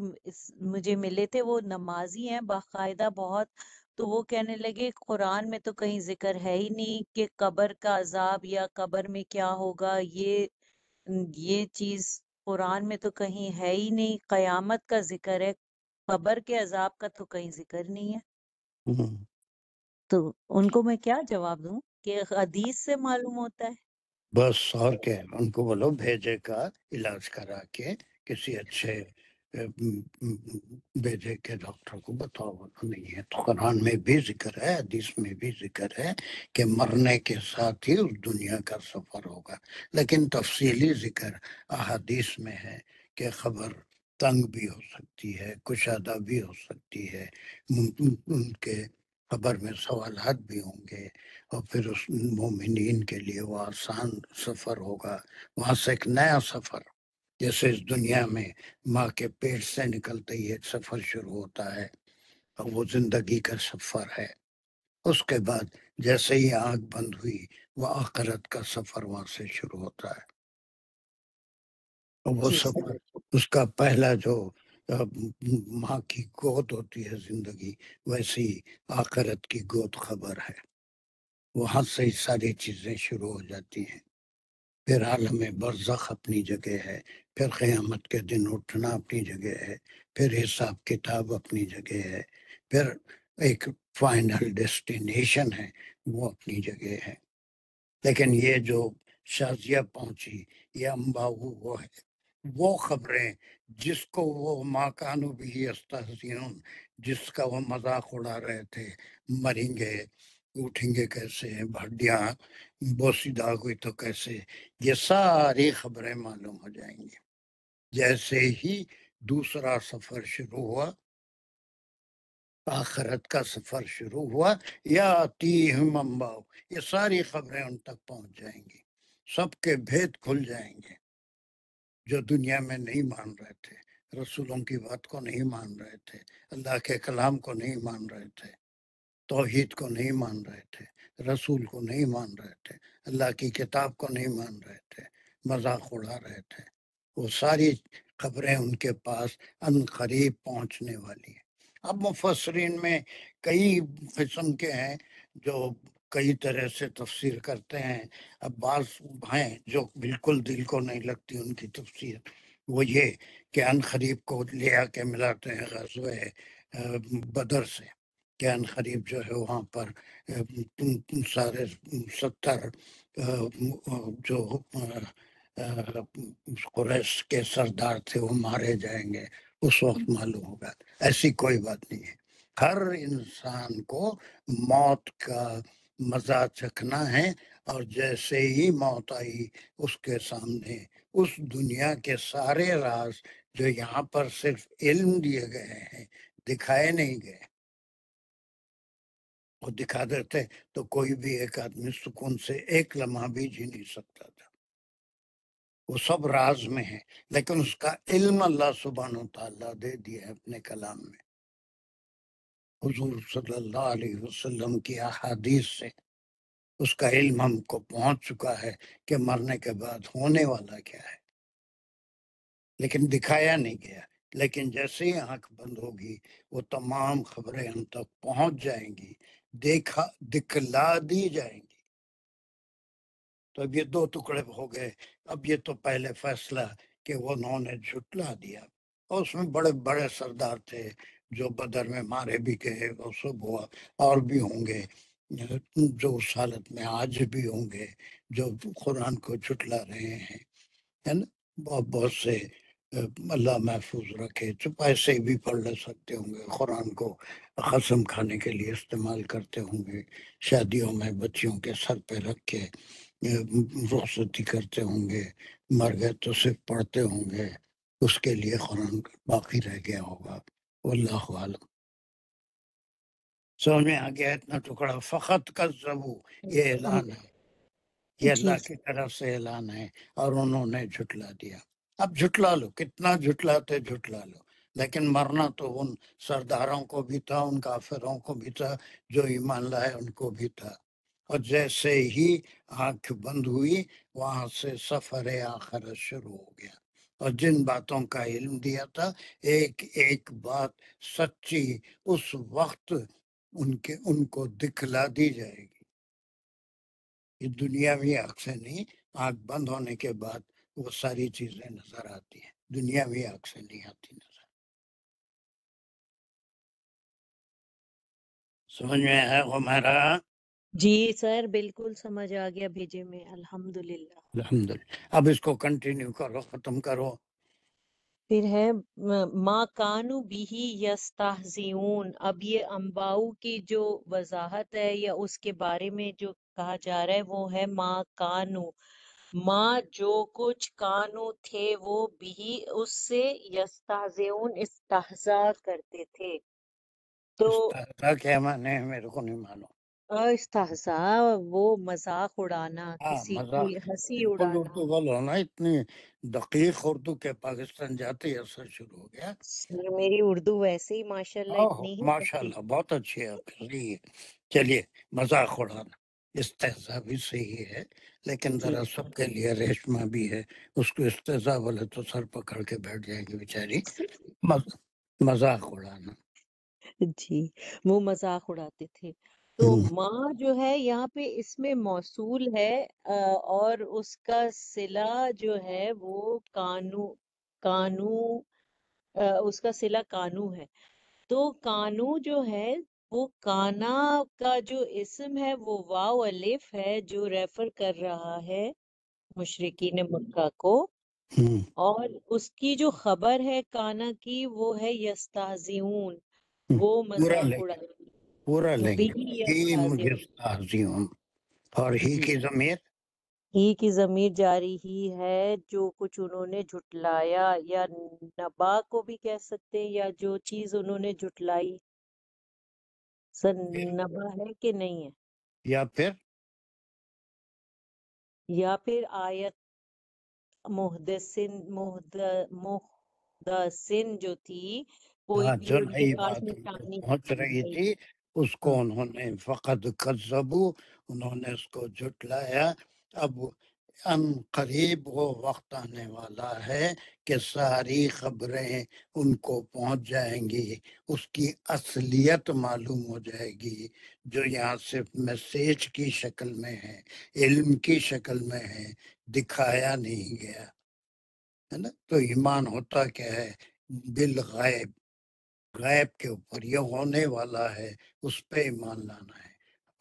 Speaker 8: مجھے ملے تھے، وہ نمازی ہیں باقاعدہ بہت، تو وہ کہنے لگے قرآن میں تو کہیں ذکر ہے ہی نہیں کہ قبر کا عذاب یا قبر میں کیا ہوگا. یہ چیز قرآن میں تو کہیں ہے ہی نہیں. قیامت کا ذکر ہے، قبر کے عذاب کا تو کہیں ذکر نہیں ہے. تو ان کو میں کیا جواب دوں کہ حدیث سے معلوم ہوتا ہے؟
Speaker 2: بس اور کیا، ان کو بولو بھیجے کا علاج کرا کے کسی اچھے بھیجے کے ڈاکٹر کو بتاؤ. نہیں ہے تو قرآن میں بھی ذکر ہے، حدیث میں بھی ذکر ہے کہ مرنے کے ساتھ ہی اس دنیا کا سفر ہوگا. لیکن تفصیلی ذکر احادیث میں ہے کہ خبر تنگ بھی ہو سکتی ہے، کشادہ بھی ہو سکتی ہے، ان کے خبر میں سوالات بھی ہوں گے، اور پھر اس مومنین کے لیے وہ آسان سفر ہوگا. وہاں سے ایک نیا سفر، جیسے اس دنیا میں ماں کے پیٹ سے نکلتے ہی ایک سفر شروع ہوتا ہے، اور وہ زندگی کا سفر ہے. اس کے بعد جیسے ہی آنکھ بند ہوئی، وہ آخرت کا سفر وہاں سے شروع ہوتا ہے. اور وہ
Speaker 8: جی
Speaker 2: سفر، اس کا پہلا جو ماں کی گود ہوتی ہے زندگی، ویسی آخرت کی گود خبر ہے، وہاں سے ہی ساری چیزیں شروع ہو جاتی ہیں۔ پھر عالم برزخ اپنی جگہ ہے، پھر قیامت کے دن اٹھنا اپنی جگہ ہے، پھر حساب کتاب اپنی جگہ ہے، پھر ایک فائنل ڈیسٹینیشن ہے وہ اپنی جگہ ہے۔ لیکن یہ جو شازیہ پہنچی، یہ امباؤ وہ ہے، وہ خبریں جس کو وہ ماکانو بھی استہزئون، جس کا وہ مذاق اڑا رہے تھے، مریں گے اٹھیں گے کیسے، ہڈیاں بوسیدہ ہوئی تو کیسے، یہ ساری خبریں معلوم ہو جائیں گی۔ جیسے ہی دوسرا سفر شروع ہوا، آخرت کا سفر شروع ہوا، یا تیہم انباء، یہ ساری خبریں ان تک پہنچ جائیں گی، سب کے بھید کھل جائیں گے۔ جو دنیا میں نہیں مان رہے تھے، رسولوں کی بات کو نہیں مان رہے تھے، اللہ کے کلام کو نہیں مان رہے تھے، توحید کو نہیں مان رہے تھے، رسول کو نہیں مان رہے تھے، اللہ کی کتاب کو نہیں مان رہے تھے، مذاق اڑا رہے تھے، وہ ساری خبریں ان کے پاس ان قریب پہنچنے والی ہیں۔ اب مفسرین میں کئی قسم کے ہیں جو کئی طرح سے تفسیر کرتے ہیں۔ اب بعض ہیں جو بالکل دل کو نہیں لگتی ان کی تفسیر، وہ یہ کہ ان قریب کو لے آ کے ملاتے ہیں غزوہ بدر سے، کہ ان قریب جو ہے وہاں پر سارے 70 جو قریش کے سردار تھے وہ مارے جائیں گے، اس وقت معلوم ہوگا۔ ایسی کوئی بات نہیں ہے، ہر انسان کو موت کا مزہ چکھنا ہے، اور جیسے ہی موت آئی اس کے سامنے اس دنیا کے سارے راز جو یہاں پر صرف علم دیے گئے ہیں، دکھائے نہیں گئے، وہ دکھا دیتے تو کوئی بھی ایک آدمی سکون سے ایک لمحہ بھی جی نہیں سکتا تھا۔ وہ سب راز میں ہے، لیکن اس کا علم اللہ سبحانہ و تعالیٰ دے دیا ہے اپنے کلام میں، حضور صلی اللہ علیہ وسلم کی احادیث سے اس کا علم ہم کو پہنچ چکا ہے کہ مرنے کے بعد ہونے والا کیا ہے، لیکن دکھایا نہیں گیا۔ لیکن جیسے ہی آنکھ بند ہوگی وہ تمام خبریں ہم تک پہنچ جائیں گی، دکھلا دی جائیں گی۔ تو اب یہ دو ٹکڑے ہو گئے۔ اب یہ تو پہلے فیصلہ کہ وہ انہوں نے جھٹلا دیا، اور اس میں بڑے بڑے سردار تھے جو بدر میں مارے بھی گئے، وہ سب ہوا، اور بھی ہوں گے جو اس حالت میں آج بھی ہوں گے جو قرآن کو جھٹلا رہے ہیں، ہے نا۔ بہت سے اللہ محفوظ رکھے، چپ ایسے بھی پڑھ لے سکتے ہوں گے، قرآن کو قسم کھانے کے لیے استعمال کرتے ہوں گے، شادیوں میں بچیوں کے سر پہ رکھ کے رخصتی کرتے ہوں گے، مر گئے تو صرف پڑھتے ہوں گے، اس کے لیے قرآن باقی رہ گیا ہوگا، واللہ عالم۔ سمجھ میں آ گیا اتنا ٹکڑا؟ فقط کذبوا، یہ اعلان ہے، یہ اللہ کی طرف سے اعلان ہے، اور انہوں نے جھٹلا دیا۔ اب جھٹلا لو، کتنا جھٹلاتے جھٹلا لو، لیکن مرنا تو ان سرداروں کو بھی تھا، ان کافروں کو بھی تھا، جو ایمان لائے ان کو بھی تھا۔ اور جیسے ہی آنکھ بند ہوئی وہاں سے سفر آخرت شروع ہو گیا، اور جن باتوں کا علم دیا تھا ایک ایک بات سچی اس وقت ان کو دکھلا دی جائے گی۔ یہ دنیاوی آنکھ سے نہیں، آنکھ بند ہونے کے بعد وہ ساری چیزیں نظر آتی ہیں، دنیاوی آنکھ سے نہیں آتی نظر۔ سمجھ میں ہے ہمارا؟
Speaker 8: جی سر بالکل سمجھ آ گیا بھیجے میں، الحمدللہ۔
Speaker 2: الحمدللہ۔ اب اس کو کنٹینیو کرو، ختم کرو۔
Speaker 8: پھر ہے ما کانو بھی یستہزئون۔ اب یہ انباؤ کی جو وضاحت ہے یا اس کے بارے میں جو کہا جا رہا ہے وہ ہے ما کانو، ماں جو کچھ کانو تھے وہ بھی اس سے یستہزئون استہزاء کرتے تھے۔ تو
Speaker 2: استہزاء کیا معنی ہے میرے کو نہیں معلوم۔
Speaker 8: استہزاء وہ مذاق اڑانا،
Speaker 2: ہاں
Speaker 8: کسی کی
Speaker 2: مذاق،
Speaker 8: ہنسی
Speaker 2: بالکل
Speaker 8: اڑانا۔
Speaker 2: اردو بولو نا، اتنی دقیق اردو کے پاکستان جاتے ہی اثر شروع ہو گیا۔
Speaker 8: میری اردو ویسے ہی ماشاءاللہ اتنی ہی
Speaker 2: ماشاء اللہ بہت اچھی ہے، صحیح ہے۔ چلیے، مذاق اڑانا۔ استہزا بھی صحیح ہے، لیکن
Speaker 8: جی
Speaker 2: ذرا سب کے لیے ریشمہ بھی ہے، اس کو استہزا بولے تو سر پکڑ کے بیٹھ جائیں گے بیچاری، مذاق اڑانا۔
Speaker 8: جی، وہ مذاق اڑاتے تھے۔ تو ماں جو ہے یہاں پہ اس میں موصول ہے، اور اس کا صلہ جو ہے وہ کانو اس کا صلہ کانو ہے۔ تو کانو جو ہے وہ کانا کا جو اسم ہے وہ واو الف ہے، جو ریفر کر رہا ہے مشرکین مکہ کو، اور اس کی جو خبر ہے کانا کی وہ ہے یستہزئون، وہ
Speaker 2: پورا
Speaker 8: مذاق
Speaker 2: لیں گے،
Speaker 8: اڑاتے
Speaker 2: پورا لیں
Speaker 8: بھی
Speaker 2: گے، ہی مجھے
Speaker 8: یستہزئون۔
Speaker 2: استہزئون، اور ہی
Speaker 8: جی،
Speaker 2: کی ضمیر
Speaker 8: ہی کی ضمیر جاری ہی ہے، جو کچھ انہوں نے جھٹلایا، یا نبا کو بھی کہہ سکتے ہیں، یا جو چیز انہوں نے جھٹلائی۔ سر نبا ہے کہ نہیں ہے؟
Speaker 2: یا پھر
Speaker 8: یا پھر آیت محدثن جو تھی، کوئی بھی
Speaker 2: جو
Speaker 8: ان کے
Speaker 2: نئی
Speaker 8: پاس
Speaker 2: بات ان کو
Speaker 8: نشانی
Speaker 2: پہنچ رہی
Speaker 8: آئی۔
Speaker 2: تھی اس کو
Speaker 8: ہاں،
Speaker 2: انہوں نے فقط کذبو، انہوں نے اس کو جھٹلایا۔ اب ان قریب وہ وقت آنے والا ہے کہ ساری خبریں ان کو پہنچ جائیں گی، اس کی اصلیت معلوم ہو جائے گی، جو یہاں صرف میسیج کی شکل میں ہے، علم کی شکل میں ہے، دکھایا نہیں گیا ہے نا۔ تو ایمان ہوتا کیا ہے؟ بالغیب، غیب کے اوپر یہ ہونے والا ہے اس پہ ایمان لانا ہے۔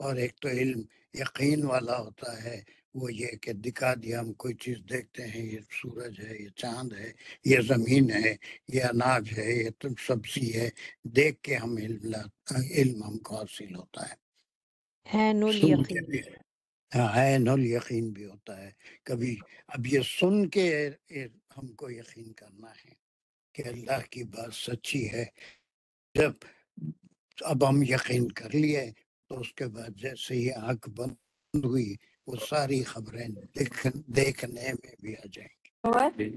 Speaker 2: اور ایک تو علم یقین والا ہوتا ہے، وہ یہ کہ دکھا دیا، ہم کوئی چیز دیکھتے ہیں، یہ سورج ہے، یہ چاند ہے، یہ زمین ہے، یہ اناج ہے، یہ تم سبزی ہے، دیکھ کے ہم علم ہم کو حاصل ہوتا ہے،
Speaker 8: عین
Speaker 2: سن کے
Speaker 8: الیقین۔
Speaker 2: بھی، ہاں عین الیقین بھی ہوتا ہے کبھی۔ اب یہ سن کے ہم کو یقین کرنا ہے کہ اللہ کی بات سچی ہے۔ جب اب ہم یقین کر لیے تو اس کے بعد جیسے ہی آنکھ بند ہوئی وہ ساری خبریں دیکھنے میں بھی آ جائیں گی۔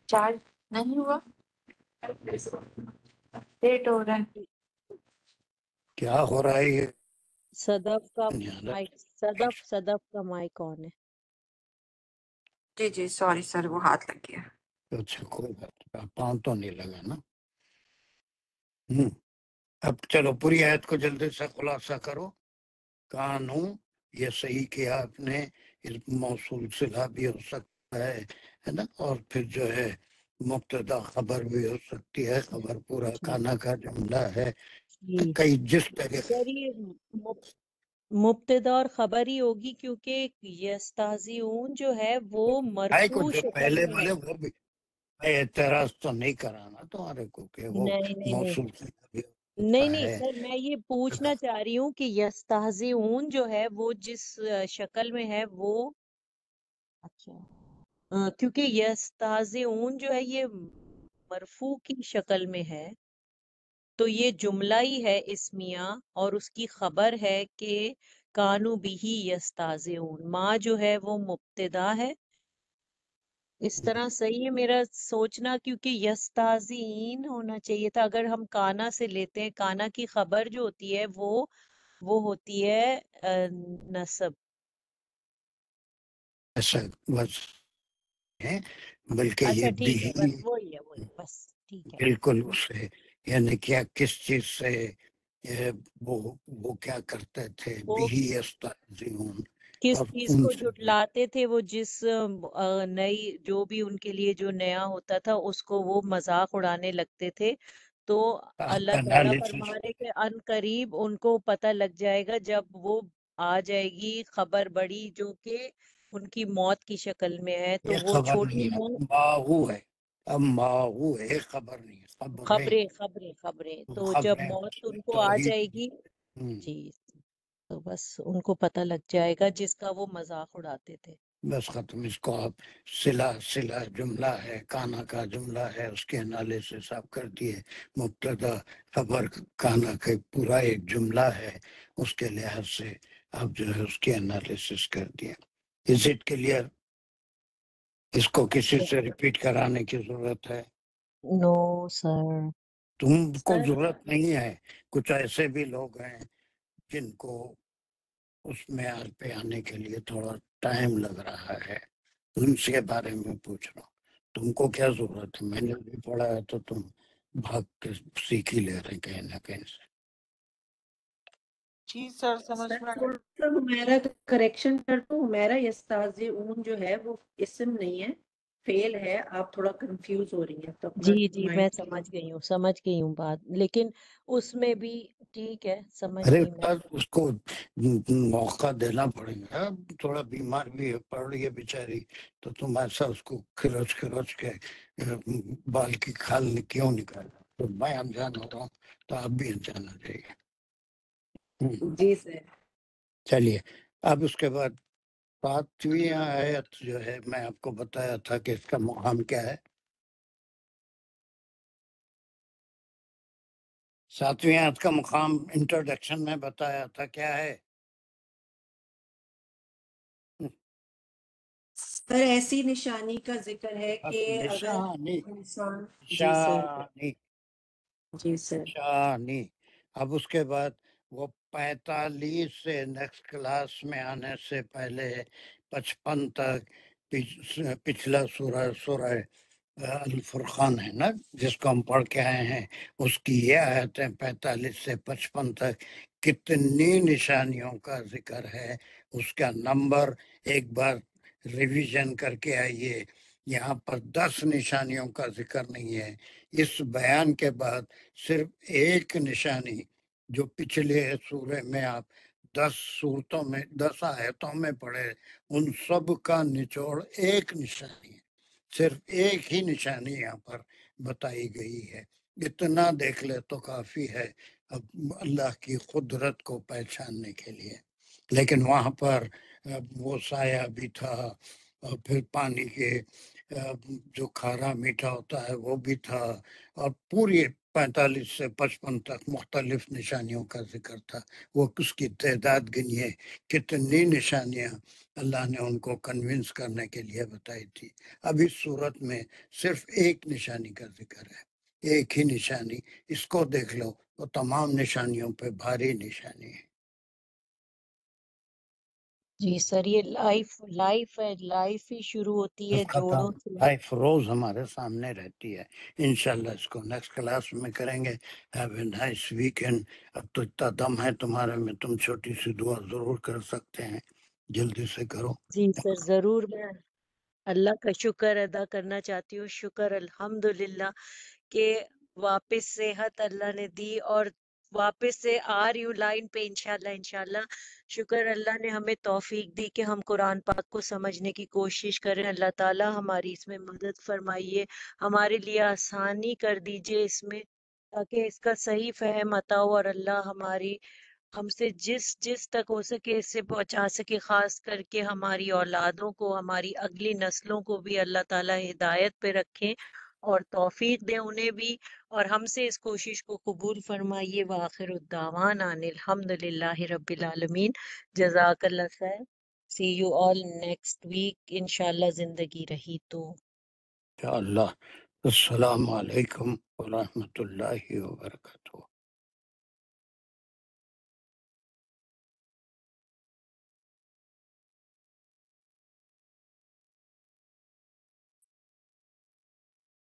Speaker 6: چارج نہیں ہوا، لیٹ ہو رہا ہے۔
Speaker 2: کیا ہو رہا ہے یہ؟
Speaker 8: صدف کا مائک، صدف کا مائک آن ہے۔
Speaker 6: جی جی سوری سر، وہ ہاتھ لگ گیا۔
Speaker 2: اچھا کوئی بات نہیں، پاؤں تو نہیں لگا نا۔ اب چلو پوری آیت کو جلدی سے خلاصہ کرو۔ کانو، یہ صحیح کیا آپ نے، اس موصول صلہ بھی ہو سکتا ہے نا، اور پھر جو ہے مبتدا خبر بھی ہو سکتی ہے، خبر پورا
Speaker 8: جی
Speaker 2: کانا کا جملہ ہے،
Speaker 8: جی
Speaker 2: کئی جس طرح
Speaker 8: سر، یہ مبتدا اور خبر ہی ہوگی، کیونکہ یستہزئون جو ہے وہ
Speaker 2: آئے کو
Speaker 8: مرفوع
Speaker 2: جو
Speaker 8: شکل
Speaker 2: پہلے
Speaker 8: میں ہے۔
Speaker 2: بولے وہ بھی اعتراض تو نہیں کرانا تمہارے کو کہ وہ
Speaker 8: نہیں نہیں نہیں
Speaker 2: موصول صلہ بھی
Speaker 8: نہیں
Speaker 2: ہوتا
Speaker 8: نہیں
Speaker 2: ہے۔
Speaker 8: سر، میں یہ پوچھنا چاہ رہی ہوں کہ یستہزئون جو ہے وہ جس شکل میں ہے وہ، اچھا کیونکہ یستہزئون جو ہے یہ مرفوع کی شکل میں ہے، تو یہ جملہ ہی ہے اسمیہ، اور اس کی خبر ہے کہ کانو بھی یستہزئون، ماں جو ہے وہ مبتدا ہے۔ اس طرح صحیح ہے میرا سوچنا، کیونکہ یستہزئین ہونا چاہیے تھا۔ اگر ہم کانا سے لیتے ہیں، کانا کی خبر جو ہوتی ہے وہ ہوتی ہے نصب۔
Speaker 2: ایسا بس ہے، بلکہ
Speaker 8: اچھا
Speaker 2: یہ بھی
Speaker 8: ٹھیک ہے، بس وہی ہے، وہی بس ٹھیک ہے۔
Speaker 2: بالکل اس سے، یعنی کیا کس چیز سے وہ کیا کرتے تھے،
Speaker 8: وہ
Speaker 2: بھی یستہزئون،
Speaker 8: کس
Speaker 2: اور
Speaker 8: چیز
Speaker 2: ان
Speaker 8: کو
Speaker 2: سے بھی
Speaker 8: جھٹلاتے تھے، وہ جس نئی جو بھی ان کے لیے جو نیا ہوتا تھا اس کو وہ مذاق اڑانے لگتے تھے۔ تو اللہ تعالیٰ فرما
Speaker 2: انالیسس
Speaker 8: رہے کہ ان قریب ان کو پتہ لگ جائے گا، جب وہ آ جائے گی خبر بڑی جو کہ ان کی موت کی شکل میں ہے، تو
Speaker 2: یہ
Speaker 8: وہ
Speaker 2: خبر
Speaker 8: چھوٹی
Speaker 2: نہیں ہے،
Speaker 8: موت،
Speaker 2: ماہو ہے، اب ماہو ہے، خبر نہیں ہے،
Speaker 8: خبریں، تو جب
Speaker 2: خبریں
Speaker 8: موت ان کو آ
Speaker 2: توحید
Speaker 8: جائے
Speaker 2: کی۔
Speaker 8: گی، جی، تو بس ان کو پتہ لگ جائے گا جس کا وہ مذاق اڑاتے تھے۔
Speaker 2: بس ختم، اس کو آپ صلہ جملہ ہے، کانا کا جملہ ہے، اس کے انالیسس آپ کر دیے، مبتدا خبر کانا کا پورا ایک جملہ ہے، اس کے لحاظ سے آپ جو ہے اس کے انالیسس کر دیے۔ Is it clear? اس کو کسی سے ریپیٹ کرانے کی ضرورت ہے؟
Speaker 8: نو سر۔
Speaker 2: تم کو
Speaker 8: سر
Speaker 2: ضرورت نہیں ہے، کچھ ایسے بھی لوگ ہیں جن کو اس معیار پہ آنے کے لیے تھوڑا ٹائم لگ رہا ہے، ان کے بارے میں پوچھ رہا ہوں۔ تم کو کیا ضرورت ہے؟ میں نے بھی پڑھا ہے تو تم بھاگ کے سیکھ ہی لے رہے کہیں نہ کہیں سے۔
Speaker 3: جی سر سمجھ
Speaker 9: سر
Speaker 3: میں آ
Speaker 9: تھوڑا سا ہمیرا کریکشن کر دو، ہمیرا یستازئون جو ہے وہ اسم نہیں ہے، فیل ہے، آپ تھوڑا کنفیوز ہو رہی ہیں تو اپنا
Speaker 8: جی میں
Speaker 9: مائنڈ
Speaker 8: سمجھ گئی ہوں بات، لیکن اس میں بھی ٹھیک ہے، سمجھ
Speaker 2: ارے
Speaker 8: گئی میں۔
Speaker 2: استاد اس کو موقع دینا پڑے گا، تھوڑا بیمار بھی ہے، پڑھ رہی ہے بیچاری، تو تم ایسا اس کو کھرچ کے بال کی کھال کیوں نکالا؟ تو میں انجان ہو رہا ہوں تو آپ بھی انجان ہو جائیے۔
Speaker 9: جی سر۔
Speaker 2: چلیے اب اس کے بعد 7ویں آیت جو ہے میں آپ کو بتایا تھا کہ اس کا مقام کیا ہے۔ 7ویں آیت کا مقام انٹروڈکشن میں بتایا تھا، کیا ہے؟
Speaker 9: سر ایسی نشانی کا ذکر ہے کہ اگر
Speaker 2: نشانی
Speaker 9: انسان جی سر
Speaker 2: نشانی
Speaker 9: جی سر
Speaker 2: نشانی۔ اب اس کے بعد وہ 45 سے نیکسٹ کلاس میں آنے سے پہلے 55 تک پچھلا سورہ الفرقان ہے نا، جس کو ہم پڑھ کے آئے ہیں، اس کی یہ آیتیں 45 سے 55 تک کتنی نشانیوں کا ذکر ہے، اس کا نمبر ایک بار ریویژن کر کے آئیے۔ یہاں پر 10 نشانیوں کا ذکر نہیں ہے۔ اس بیان کے بعد صرف ایک نشانی جو پچھلے سورے میں آپ 10 صورتوں میں 10 آیتوں میں پڑھے، ان سب کا نچوڑ ایک نشانی ہے، صرف ایک ہی نشانی یہاں پر بتائی گئی ہے۔ اتنا دیکھ لے تو کافی ہے اب اللہ کی قدرت کو پہچاننے کے لیے۔ لیکن وہاں پر وہ سایہ بھی تھا، اور پھر پانی کے جو کھارا میٹھا ہوتا ہے وہ بھی تھا، اور پوری 45 سے 55 تک مختلف نشانیوں کا ذکر تھا۔ وہ اس کی تعداد گنیے کتنی نشانیاں اللہ نے ان کو کنونس کرنے کے لیے بتائی تھی۔ اب اس صورت میں صرف ایک نشانی کا ذکر ہے، ایک ہی نشانی، اس کو دیکھ لو تو تمام نشانیوں پہ بھاری نشانی ہے۔
Speaker 8: جی سر یہ لائف ہے، لائف ہی شروع ہوتی ہے جوڑوں سے۔
Speaker 2: لائف روز ہمارے سامنے رہتی ہے۔ انشاءاللہ اس کو نیکسٹ کلاس میں کریں گے۔ Have a nice weekend. اب تو اتنا دم ہے تمہارے میں، تم چھوٹی سی دعا ضرور کر سکتے ہیں، جلدی سے کرو۔
Speaker 8: جی سر ضرور، میں اللہ کا شکر ادا کرنا چاہتی ہوں، شکر الحمدللہ کہ واپس صحت اللہ نے دی اور واپس سے آ رہی ہوں لائن پہ انشاءاللہ۔ شکر اللہ نے ہمیں توفیق دی کہ ہم قرآن پاک کو سمجھنے کی کوشش کریں۔ اللہ تعالیٰ ہماری اس میں مدد فرمائیے، ہمارے لیے آسانی کر دیجئے اس میں، تاکہ اس کا صحیح فہم عطا ہو، اور اللہ ہم سے جس تک ہو سکے اس سے پہنچا سکے، خاص کر کے ہماری اولادوں کو، ہماری اگلی نسلوں کو بھی اللہ تعالیٰ ہدایت پہ رکھیں اور توفیق دیں انہیں بھی، اور ہم سے اس کوشش کو قبول فرمائیے۔ وآخر الدعوانا ان الحمدللہ رب العالمین۔ جزاک اللہ خیر۔ سی یو آل نیکسٹ ویک انشاءاللہ، زندگی رہی تو۔
Speaker 2: انشاءاللہ۔ السلام علیکم ورحمۃ اللہ وبرکاتہ۔